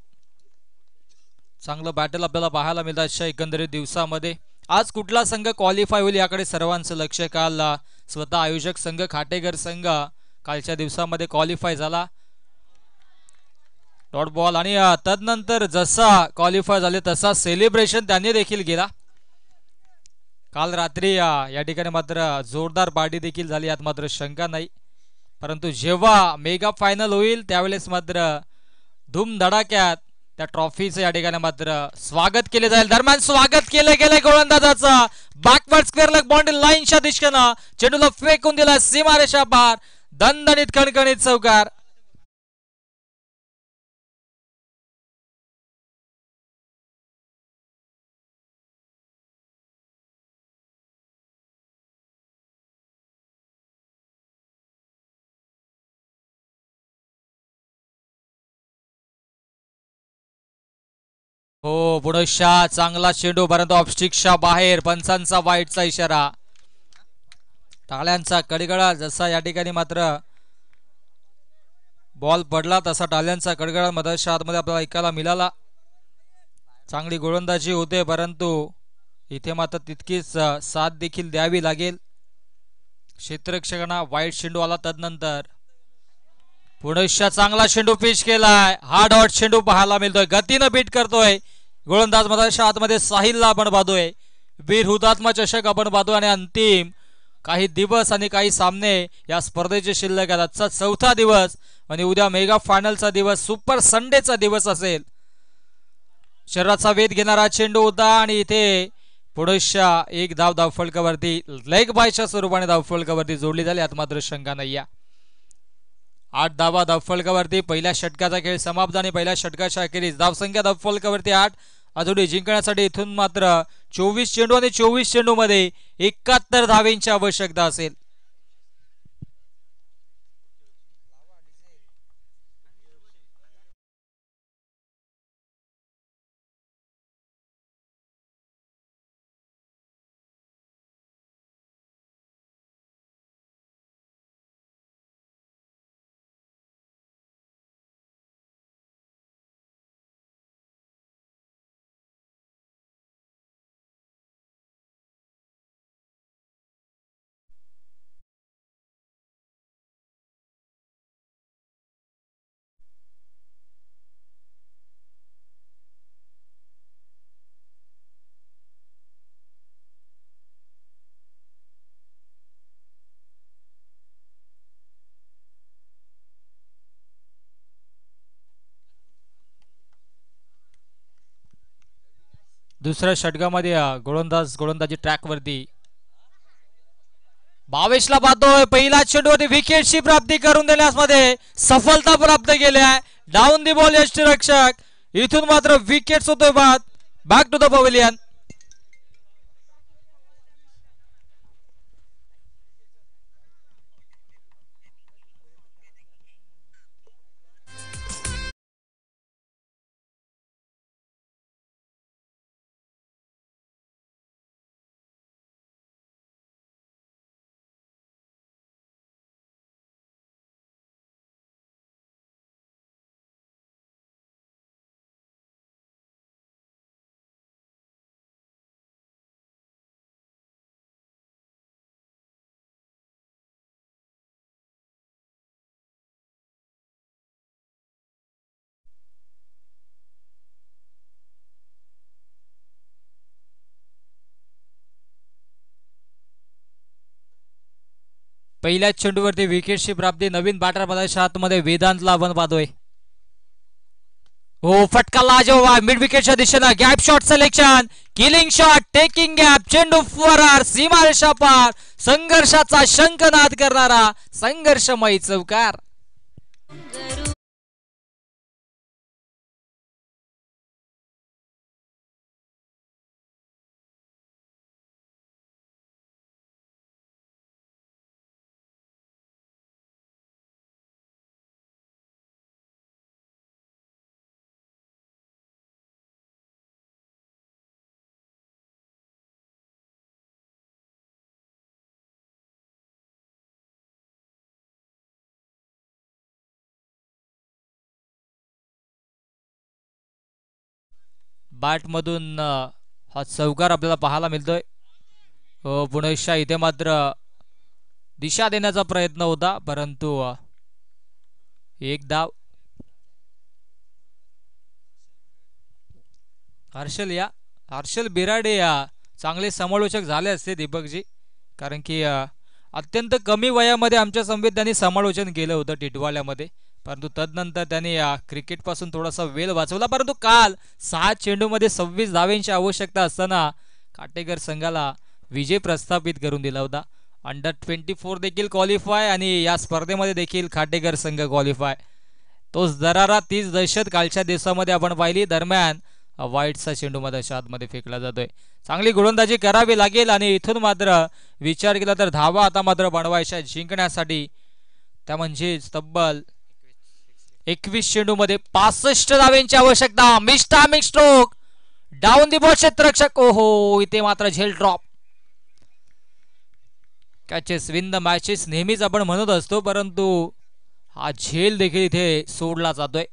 Speaker 2: चांगलं बॅटल आपल्याला पाहायला मिळतं अशा एकंदरीत दिवसामध्ये. आज कुठला संघ क्वालिफाय होईल याकडे सर्वांचं लक्ष. काल स्वतः आयोजक संघ खाटेकर संघ कालच्या दिवसामध्ये क्वालिफाय झाला. डॉट बॉल आणि तदनंतर जसा क्वालिफाय झाले तसा सेलिब्रेशन त्यांनी देखील केला. काल रात्री या ठिकाणी मात्र जोरदार पार्टी देखील झाली, यात मात्र शंका नाही. परंतु जेव्हा मेगा फायनल होईल त्यावेळेस मात्र धूमधडाक्यात त्या ट्रॉफीचं या ठिकाणी मात्र स्वागत केले जाईल. दरम्यान स्वागत केले गेले गोलंदाजाचा बॅकवर्ड स्क्वेअर लेग बाउंड्री लाईनच्या दिशेनं चेंडूला फेकून दिला सीमारेषा पार. दणदणीत कणकणीत चौकार. हो, पुढशा चांगला चेंडू परंतु ऑफस्टिकच्या बाहेर. पंचांचा वाईटचा इशारा. टाळ्यांचा कडगडा जसा या ठिकाणी मात्र बॉल पडला तसा टाळ्यांचा कडगडा मधाच्या आतमध्ये आपल्याला ऐकायला मिळाला. चांगली गोलंदाजी होते परंतु इथे मात्र तितकीच साथ देखील द्यावी लागेल. क्षेत्ररक्षकांना वाईट चेंडू आला. तदनंतर पुढशा चांगला चेंडू पिच केलाय. हा डॉट चेंडू पाहायला मिळतोय. गतीनं बीट करतोय गोलंदाज मधाच्या आतमध्ये साहिलला आपण पाहतोय. वीर हुतात्मा चषक आपण पाहतोय आणि अंतिम काही दिवस आणि काही सामने या स्पर्धेचे शिल्लक आहेत. आजचा 4था दिवस आणि उद्या मेगा फायनलचा दिवस, सुपर संडेचा दिवस असेल. शरीराचा वेध घेणारा चेंडू होता आणि इथे पुढशा एक धाव धावफलकावरती लेग बायच्या स्वरूपाने धावफलकावरती जोडली झाली, यात मात्र शंका नाही. 8 धावा धावफलकावरती. पहिल्या षटकाचा खेळ समाप्त आणि पहिल्या षटकाच्या अखेरीस धावसंख्या धावफलकावरती 8. अजूनही जिंकण्यासाठी इथून मात्र 24 चेंडू आणि 24 चेंडू मध्ये 71 धावेंची आवश्यकता असेल. दुसऱ्या षटकामध्ये गोलंदाजी ट्रॅकवरती 22 ला पाहतोय. पहिला चेंडूवरती विकेटची प्राप्ती करून देण्यास मध्ये सफलता प्राप्त केली आहे. डाऊन दी बॉल यष्टीरक्षक. इथून मात्र विकेट होतोय बाद. Back to the pavilion. पहिल्याच चेंडूवरती विकेटची प्राप्ती नवीन बॅटर मध्याच्या हातमध्ये वेदांतला आपण पाहतोय. हो फटका लाजवाब मिड विकेटच्या दिशेनं gap shot selection killing shot taking gap चेंडू फरार सीमारेषा पार संघर्षाचा शंखनाद करणारा संघर्षमय चौकार. बॅट मधून हा चौकार आपल्याला पाहायला मिळतोय. पुनश्च इथे मात्र दिशा देण्याचा प्रयत्न होता परंतु एक धाव. हर्षल बिराडे चांगले समालोचक झाले असते दीपकजी, कारण की अत्यंत कमी वयामध्ये आमच्या समवेत त्यांनी समालोचन केलं होतं टिटवाल्यामध्ये, परंतु तदनंतर त्यांनी क्रिकेटपासून थोडासा वेळ वाचवला. परंतु काल 6 चेंडूमध्ये 26 धावांची आवश्यकता असताना काटेकर संघाला विजय प्रस्थापित करून दिला होता. अंडर 24 देखील क्वालिफाय आणि या स्पर्धेमध्ये देखील खाटेकर संघ क्वालिफाय. तोच दरारा तीच दहशत कालच्या दिवसामध्ये आपण पाहिली. दरम्यान वाईटचा चेंडू मध्याच्या आतमध्ये फेकला जातोय. चांगली गोलंदाजी करावी लागेल आणि इथून मात्र विचार केला तर धावा आता मात्र बनवायच्या जिंकण्यासाठी. त्या म्हणजे तब्बल 21 चेंडूमध्ये 65 धावांची आवश्यकता. मिस्टामिक स्ट्रोक डाऊन दी बॉल क्षेत्ररक्षक. ओहो इथे मात्र झेल drop. Catches win the matches नेहमीच आपण म्हणत असतो, परंतु हा झेल देखील इथे सोडला जातोय.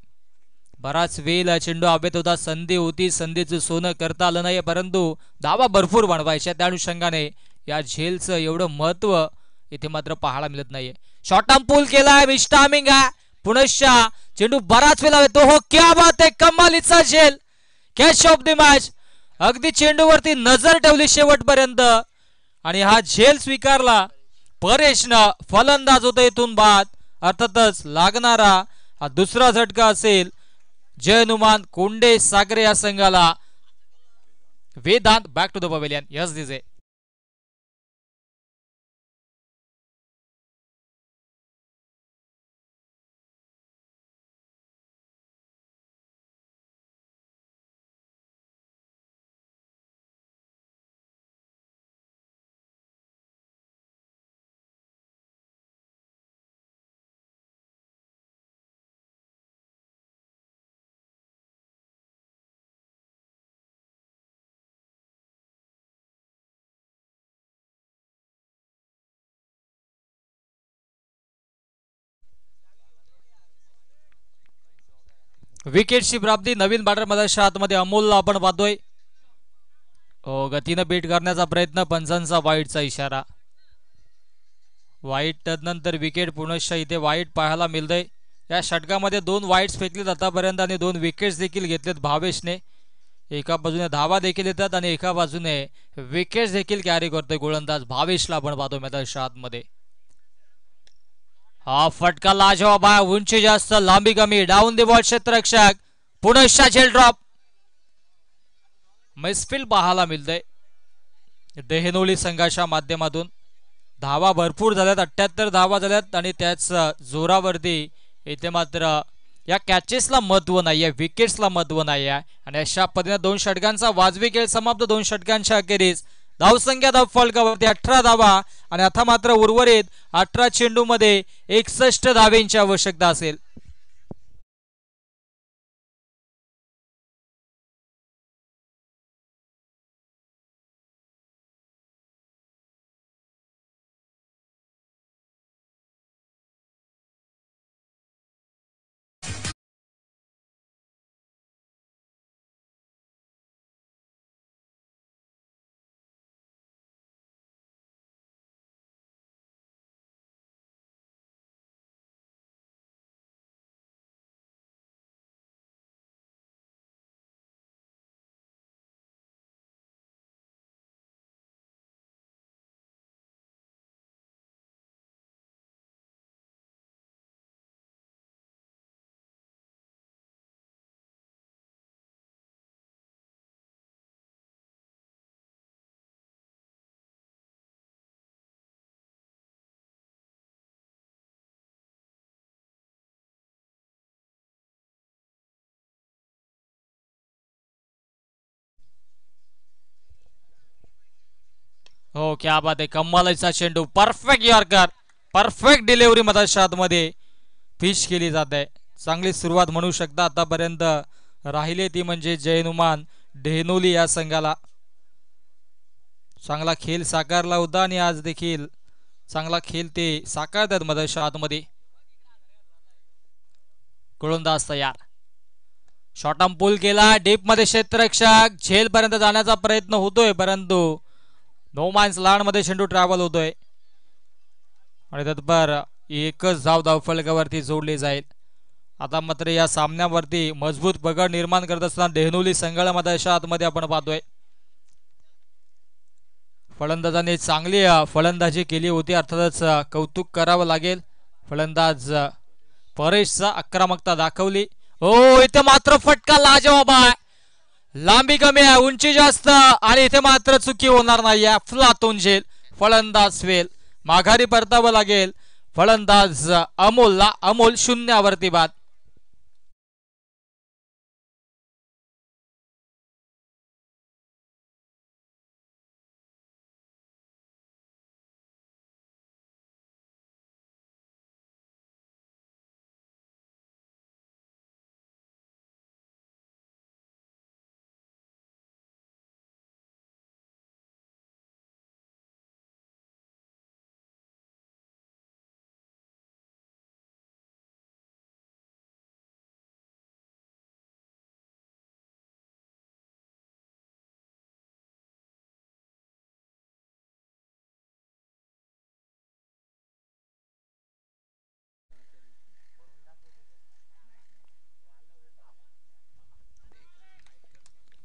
Speaker 2: बराच वेळ चेंडू हवेत होता, संधी होती, संधीचं सोनं करता आलं नाही, परंतु धावा भरपूर बनवायच्या. त्या अनुषंगाने या झेलचं एवढं महत्व इथे मात्र पाहायला मिळत नाहीये. शॉर्ट टर्म पूल केलाय मिस्टामिंग आहे. पुनश्च चेंडू बराच वेळ येतो. हो क्या बात आहे, कमालीचा झेल. Catch of the match. अगदी चेंडूवरती नजर ठेवली शेवटपर्यंत आणि हा झेल स्वीकारला परेशनं. फलंदाज होता इथून बाद. अर्थातच लागणारा हा दुसरा झटका असेल जयनुमान कोंडे सागरे या संघाला. Vedant back to the pavilion. Yes this आहे. विकेटची प्राप्ती नवीन बॅटर मध्याच्या आतमध्ये अमोलला आपण पाहतोय. गतीनं बीट करण्याचा प्रयत्न, पंचांचा वाईटचा इशारा. वाईट तदनंतर विकेट. पुनश्च इथे वाईट पाहायला मिळतंय. या षटकामध्ये 2 वाईट्स फेकलेत आतापर्यंत आणि 2 विकेट्स देखील घेतलेत भावेशने. एका बाजूने धावा देखील येतात आणि एका बाजूने विकेट्स देखील कॅरी करतोय गोलंदाज भावेशला आपण पाहतोय मध्याच्या आतमध्ये. हा फटका लाजवाब आहे. उंची जास्त लांबी कमी. डाऊन दी बॉल क्षेत्ररक्षक. पुनश्च झेल ड्रॉप. मिसफील्ड पाहायला मिळतंय देहनोली संघाच्या माध्यमातून. धावा भरपूर झाल्यात, 78 धावा झाल्यात आणि त्याच जोरावरती इथे मात्र या कॅचेसला महत्व नाही आहे, विकेट्सला महत्व नाही आहे आणि अशा पद्धतीने 2 षटकांचा वाजवी खेळ समाप्त. 2 षटकांच्या अखेरीस धावसंख्या धाव फलकावरती 18 धावा आणि आता मात्र उर्वरित 18 चेंडूमध्ये 61 धावेंची आवश्यकता असेल. हो, क्या बात आहे, कमालीचा चेंडू, परफेक्ट यॉर्कर, परफेक्ट डिलिव्हरी मधाशात मध्ये फिश केली जात आहे. चांगली सुरुवात म्हणू शकता आतापर्यंत राहिले ती म्हणजे जयनुमान डेहनोली या संघाला. चांगला खेळ साकारला होता आणि आज देखील चांगला खेळ ते साकारतात मधाशा आतमध्ये. गोलंदाज तयार, शॉर्ट आर्म पुल केला, डीप मध्ये क्षेत्ररक्षक झेल पर्यंत जाण्याचा प्रयत्न होतोय परंतु नो माइन्स लँड मध्ये चेंडू ट्रॅव्हल होतोय आणि तत्पर एकच धाव फलकावरती जोडली जाईल. आता मात्र या सामन्यावरती मजबूत पकड निर्माण करत असताना डेहनोली संघाला मधाशा आतमध्ये आपण पाहतोय. फलंदाजांनी चांगली फलंदाजी केली होती, अर्थातच कौतुक करावं लागेल. फलंदाज परेशचा आक्रमकता दाखवली. हो, इथे मात्र फटका लाजवाब आहे, लांबी कमी आहे, उंची जास्त आणि इथे मात्र चुकी होणार नाही. अफलातून झेल, फलंदाज फेल, माघारी परतावं लागेल फलंदाज अमोलला. अमोल शून्यावरती बाद.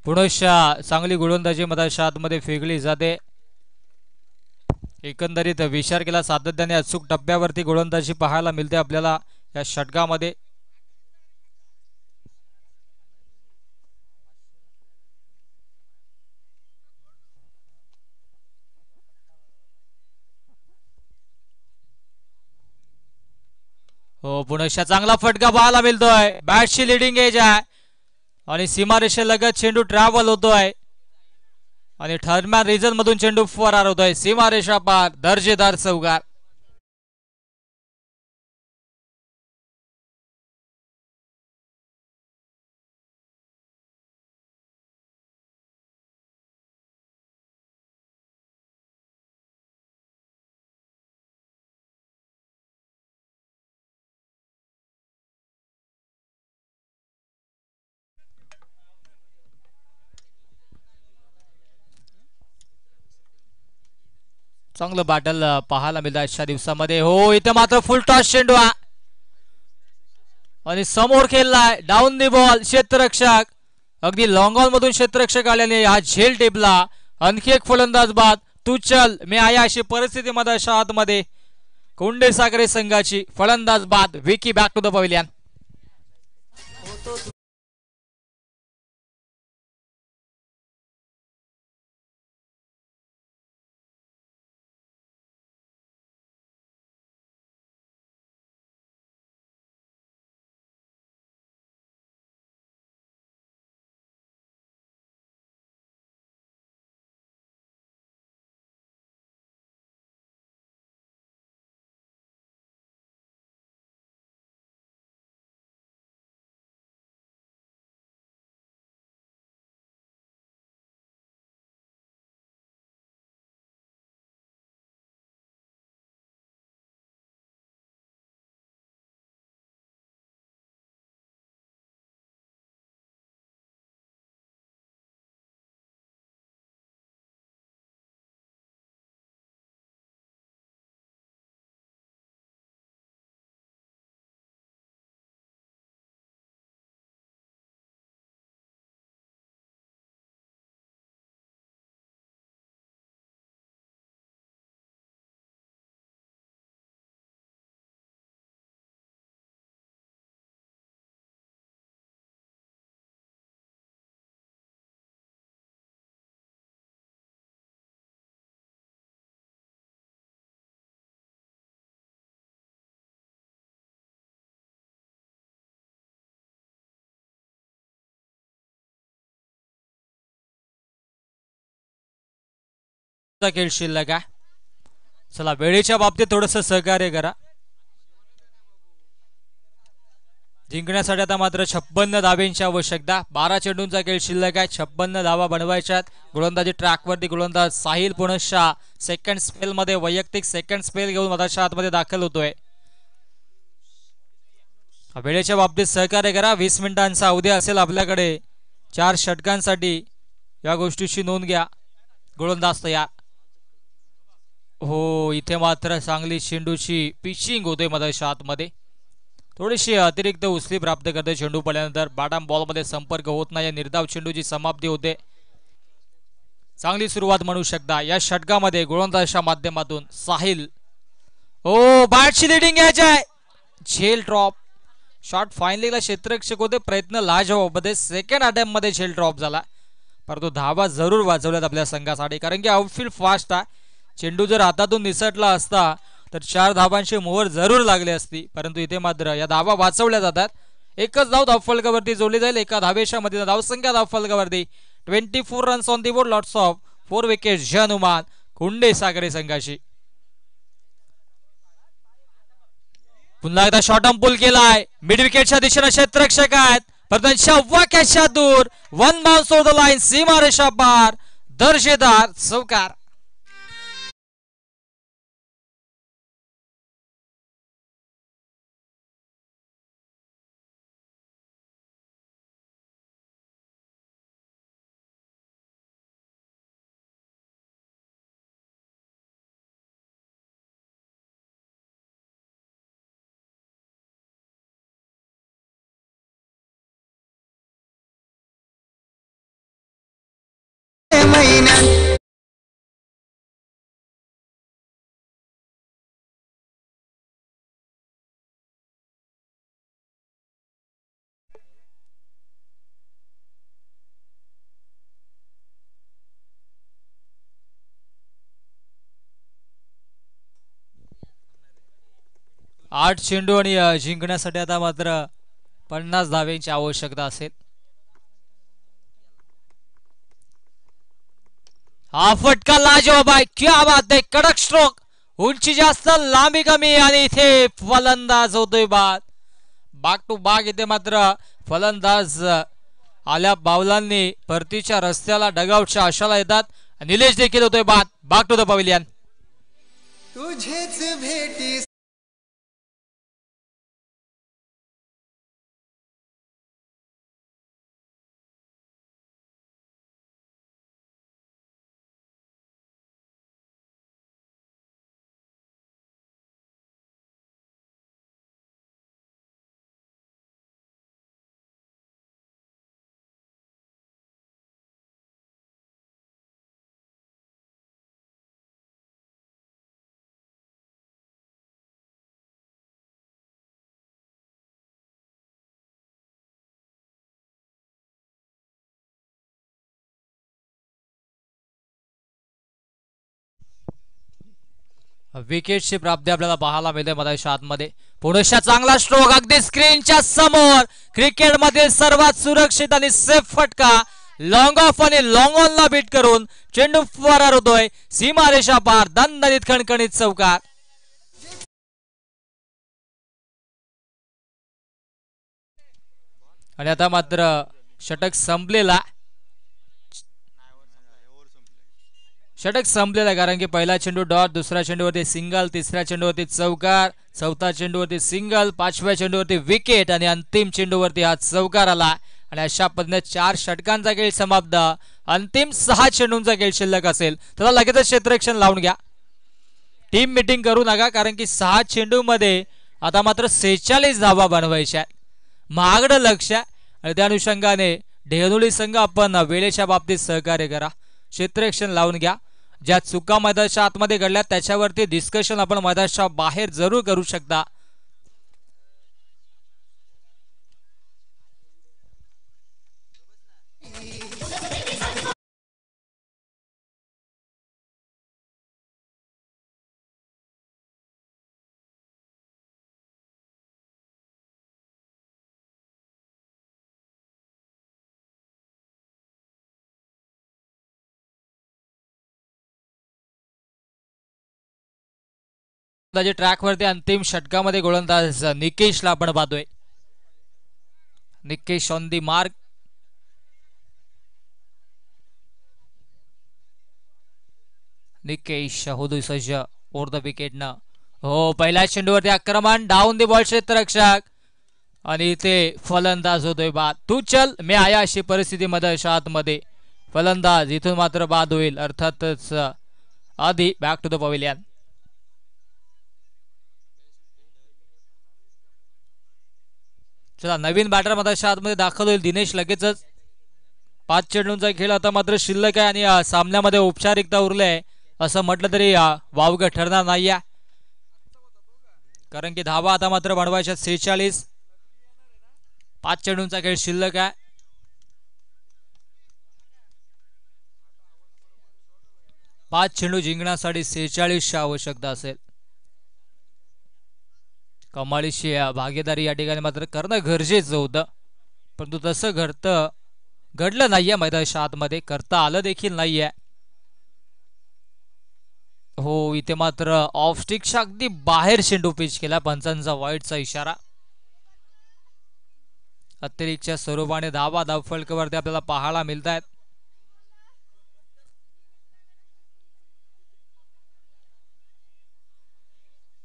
Speaker 2: पुनश्च चांगली गोलंदाजी मधाशा आतमध्ये फेकली जाते. एकंदरीत विचार केला सातत्याने अचूक टप्प्यावरती गोलंदाजी पाहायला मिळते आपल्याला या षटकामध्ये. हो, पुनश्च चांगला फटका पाहायला मिळतोय, बॅटची लिडिंग एज आहे आणि सीमारेषेलगत चेंडू ट्रॅव्हल होतोय आणि ठरम्यान रिजन मधून चेंडू फरार होतोय. सीमारेषा पार, दर्जेदार चौकार. चांगलं बॅटल पाहायला मिळतं आजच्या दिवसामध्ये. हो, इथे मात्र फुल टॉस चेंडू आणि समोर खेळलाय, डाऊन दी बॉल, क्षेत्ररक्षक अगदी लॉंग ऑन मधून क्षेत्ररक्षक आल्याने हा झेल टेपला. आणखी एक फलंदाज बाद, तू चल मी आया अशी परिस्थिती मधाशा आतमध्ये कोंडे सागरे संघाची. फलंदाज बाद, विकी बॅक टू द पवेलियन. खेळ शिल्लक आहे. चला वेळेच्या बाबतीत थोडंसं सहकार्य करा. जिंकण्यासाठी आता मात्र 56 धाब्यांची आवश्यकता. 12 चेंडूंचा खेळ शिल्लक आहे. 56 धावा बनवायच्यात. गोलंदाजी ट्रॅकवरती गोलंदाज साहिल पुनश्शा सेकंड स्पेल मध्ये वैयक्तिक सेकंड स्पेल घेऊन मधाच्या आतमध्ये दाखल होतोय. वेळेच्या बाबतीत सहकार्य करा. 20 मिनिटांचा अवधी असेल आपल्याकडे. 4 षटकांसाठी या गोष्टीची नोंद घ्या. गोलंदाज तयार. हो इथे मात्र चांगली चेंडूची पिचिंग होते मधाच्या आतमध्ये. थोडीशी अतिरिक्त उचली प्राप्त करते चेंडू पडल्यानंतर. बॉटम बॉलमध्ये संपर्क होत नाही. निर्धाव चेंडूची समाप्ती होते. चांगली सुरुवात म्हणू शकता या षटकामध्ये गोलंदाजाच्या माध्यमातून साहिल. ओ बॅटची लिडिंग घ्यायची आहे. झेल ड्रॉप. शॉट फायनलीला क्षेत्ररक्षक होते. प्रयत्न लाजवाब मध्ये सेकंड अटेम्प्ट मध्ये झेल ड्रॉप झाला. परंतु धावा जरूर वाचवल्यात आपल्या संघासाठी. कारण की आउटफील्ड फास्ट आहे. चेंडू जर हातातून निसटला असता तर 4 धावांची मोहर जरूर लागली असती. परंतु इथे मात्र या धावा वाचवल्या जातात. एकच धाव धावफलकावरती जोडली जाईल. एका धावेच्या मध्ये धावसंख्या धावफलकावरती 24 runs on the board. Lots of 4 wicket अनुमान कुंडे सागरे संघाशी. पुन्हा एकदा शॉट अंपूल केलाय. मिड विकेटच्या दिशेने क्षेत्ररक्षक आहेत. परंतु वाक्याच्या दूर. 1 बाउन्स ओव्हर द लाईन. सीमारेषा पार. दर्जेदार चौकार.
Speaker 3: महिन्यात
Speaker 2: 8 चेंडू आणि जिंकण्यासाठी आता मात्र 50 धाव्यांची आवश्यकता असेल. हा फटका लाजवाब आहे. क्या बात आहे. कडक स्ट्रोक. उंची जास्त लांबी कमी आणि इथे फलंदाज होतोय बाद. बाग टू बाग. इथे मात्र फलंदाज आल्या बावलांनी परतीच्या रस्त्याला डगआउटच्या आशाला येतात. निलेश देखील होतोय बाद. बाग टू द पवेलियन.
Speaker 3: तुझेच भेटी
Speaker 2: विकेटची प्राप्ती आपल्याला पाहायला मिळते मधाच्या आतमध्ये. पुनश्चा चांगला स्ट्रोक अगदी स्क्रीनच्या समोर. क्रिकेटमध्ये सर्वात सुरक्षित आणि सेफ फटका. लॉंग ऑफ आणि लॉंग ऑन ला बीट करून चेंडू फरार होतोय. सीमारेषा पार. दणदणीत खणखणीत चौकार. आणि आता मात्र षटक संपलेला. षटक संपलेला कारण की पहिला चेंडू डॉट. दुसऱ्या चेंडूवरती सिंगल. तिसऱ्या चेंडूवरती चौकार. चौथा चेंडूवरती सिंगल. 5व्या चेंडूवरती विकेट आणि अंतिम चेंडूवरती हा चौकार आला. आणि अशा पद्धतीने 4 षटकांचा खेळ समाप्त. अंतिम 6 चेंडूंचा खेळ शिल्लक असेल तर लगेचच क्षेत्ररक्षण लावून घ्या. टीम मिटिंग करू नका कारण की 6 चेंडू मध्ये आता मात्र 46 धावा बनवायच्या. महागडं लक्ष. आणि त्या अनुषंगाने डेहनोली संघ आपण वेळेच्या बाबतीत सहकार्य करा. क्षेत्ररक्षण लावून घ्या. ज्या चुका मैदानाच्या आतमध्ये घडल्या त्याच्यावरती डिस्कशन आपण मैदानाच्या बाहेर जरूर करू शकता. गोलंदाजी ट्रॅकवरती अंतिम षटकामध्ये गोलंदाज निकेशला आपण पाहतोय. Nikesh on the mark. Nikesh होतोय सज्ज ओर द विकेट न. हो, पहिल्या चेंडूवरती आक्रमण, डाऊन दी बॉल क्षेत्ररक्षक आणि इथे फलंदाज होतोय बाद. तू चल मी आया अशी परिस्थिती मधोमध मध्ये फलंदाज इथून मात्र बाद होईल. अर्थातच आधी बॅक टू द पवेलियन. चला, नवीन बॅटर मधोमध दाखल होईल दिनेश लगेचच. 5 चेंडूंचा खेळ आता मात्र शिल्लक आहे आणि सामन्यामध्ये औपचारिकता उरले असं म्हटलं तरी वावगं ठरणार नाहीये, कारण की धावा आता मात्र बनवायच्या 46. 5 चेंडूंचा खेळ शिल्लक आहे. पाच चेंडू जिंकण्यासाठी 46ची आवश्यकता असेल. कमालीची भागीदारी या ठिकाणी मात्र करणं गरजेचं होतं, परंतु तसं घडलं नाहीये. मैदानाच्या आतमध्ये करता आलं देखील नाहीये. हो, इथे मात्र ऑफ स्टिकच्या अगदी बाहेर चेंडू पिच केला. पंचांचा वाईटचा इशारा. अतिरिक्तच्या स्वरूपाने धावा धावफलकावरती आपल्याला पाहायला मिळत आहेत.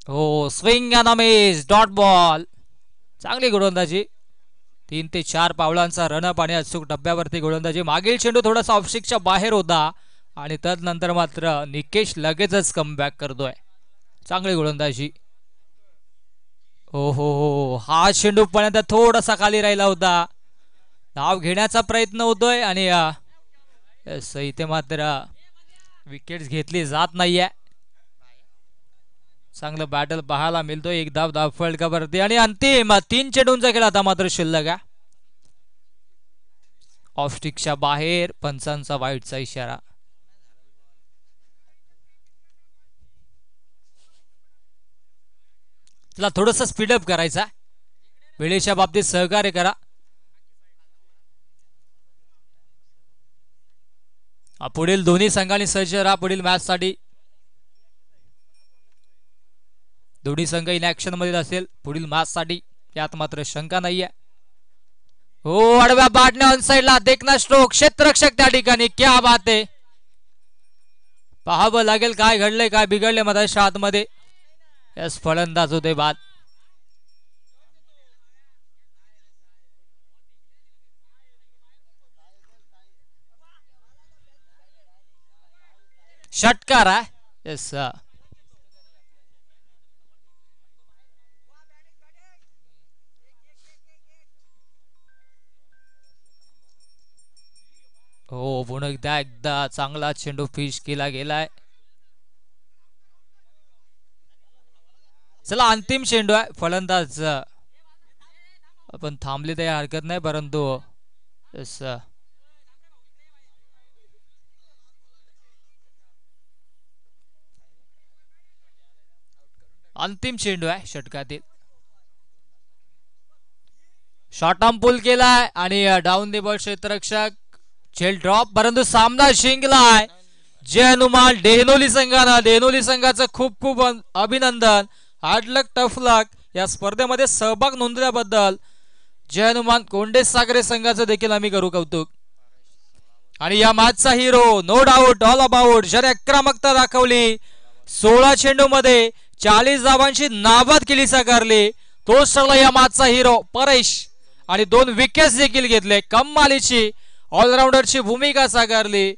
Speaker 2: हो, swing and miss, dot ball. चांगली गोलंदाजी. 3 ते 4 पावलांचा रनअप आणि अचूक डब्यावरती गोलंदाजी. मागील चेंडू थोडासा ऑफस्टिकच्या बाहेर होता आणि त्यानंतर मात्र निकेश लगेचच कमबॅक करतोय. चांगली गोलंदाजी. हो हो हो, हा चेंडू पर्यंत थोडासा खाली राहिला होता. धाव घेण्याचा प्रयत्न होतोय आणि इथे मात्र विकेट घेतली जात नाहीये. चांगलं बॅटल पाहायला मिळतोय. एक धाव फलकावरती आणि अंतिम 3 चेंडूंचा खेळ आता मात्र शिल्लक आहे. ऑफस्टिकच्या बाहेर, पंचांचा वाईटचा इशारा. तुला थोडस स्पीडअप करायचा, वेळेच्या बाबतीत सहकार्य करा. पुढील दोन्ही संघांनी सज्ज राहा पुढील मॅच साठी. दोन्ही संघ इन ऍक्शन मध्ये असेल पुढील मॅच साठी, यात मात्र शंका नाहीये. हो, आडव्या बॅटने ऑन साइडला देखना स्ट्रोक, क्षेत्ररक्षक त्या ठिकाणी. क्या बात आहे. पाहावं लागेल काय घडलंय काय बिघडले मधाच्या आतमध्ये. यस, फलंदाज होते बाद. षटकार आहे. यस, हो, पुन्हा एकदा चांगला चेंडू फिश केला गेलाय. चला, अंतिम चेंडू आहे. फलंदाज आपण थांबली तर हरकत नाही, परंतु अंतिम चेंडू आहे षटकातील. शॉर्ट आर्म पुल केलाय आणि डाऊन दी बॉल क्षेत्ररक्षक. झेल ड्रॉप, परंतु सामना जिंकलाय जय हनुमान डेहनोली संघानं. डेहनोली संघाचं खूप खूप अभिनंदन. हार्ड लक टफ लक या स्पर्धेमध्ये सहभाग नोंदवल्याबद्दल जय हनुमान कोंडे सागरे संघाचं देखील आम्ही करू कौतुक. आणि या मॅचचा hero no doubt all about, ज्याने आक्रमकता दाखवली, 16 चेंडू मध्ये 40 धावांची नाबाद केली साकारली, तोच ठरला या मॅचचा हिरो परेश. आणि 2 विकेट्स देखील घेतले. कमालीची ऑलराऊंडरची भूमिका साकारली.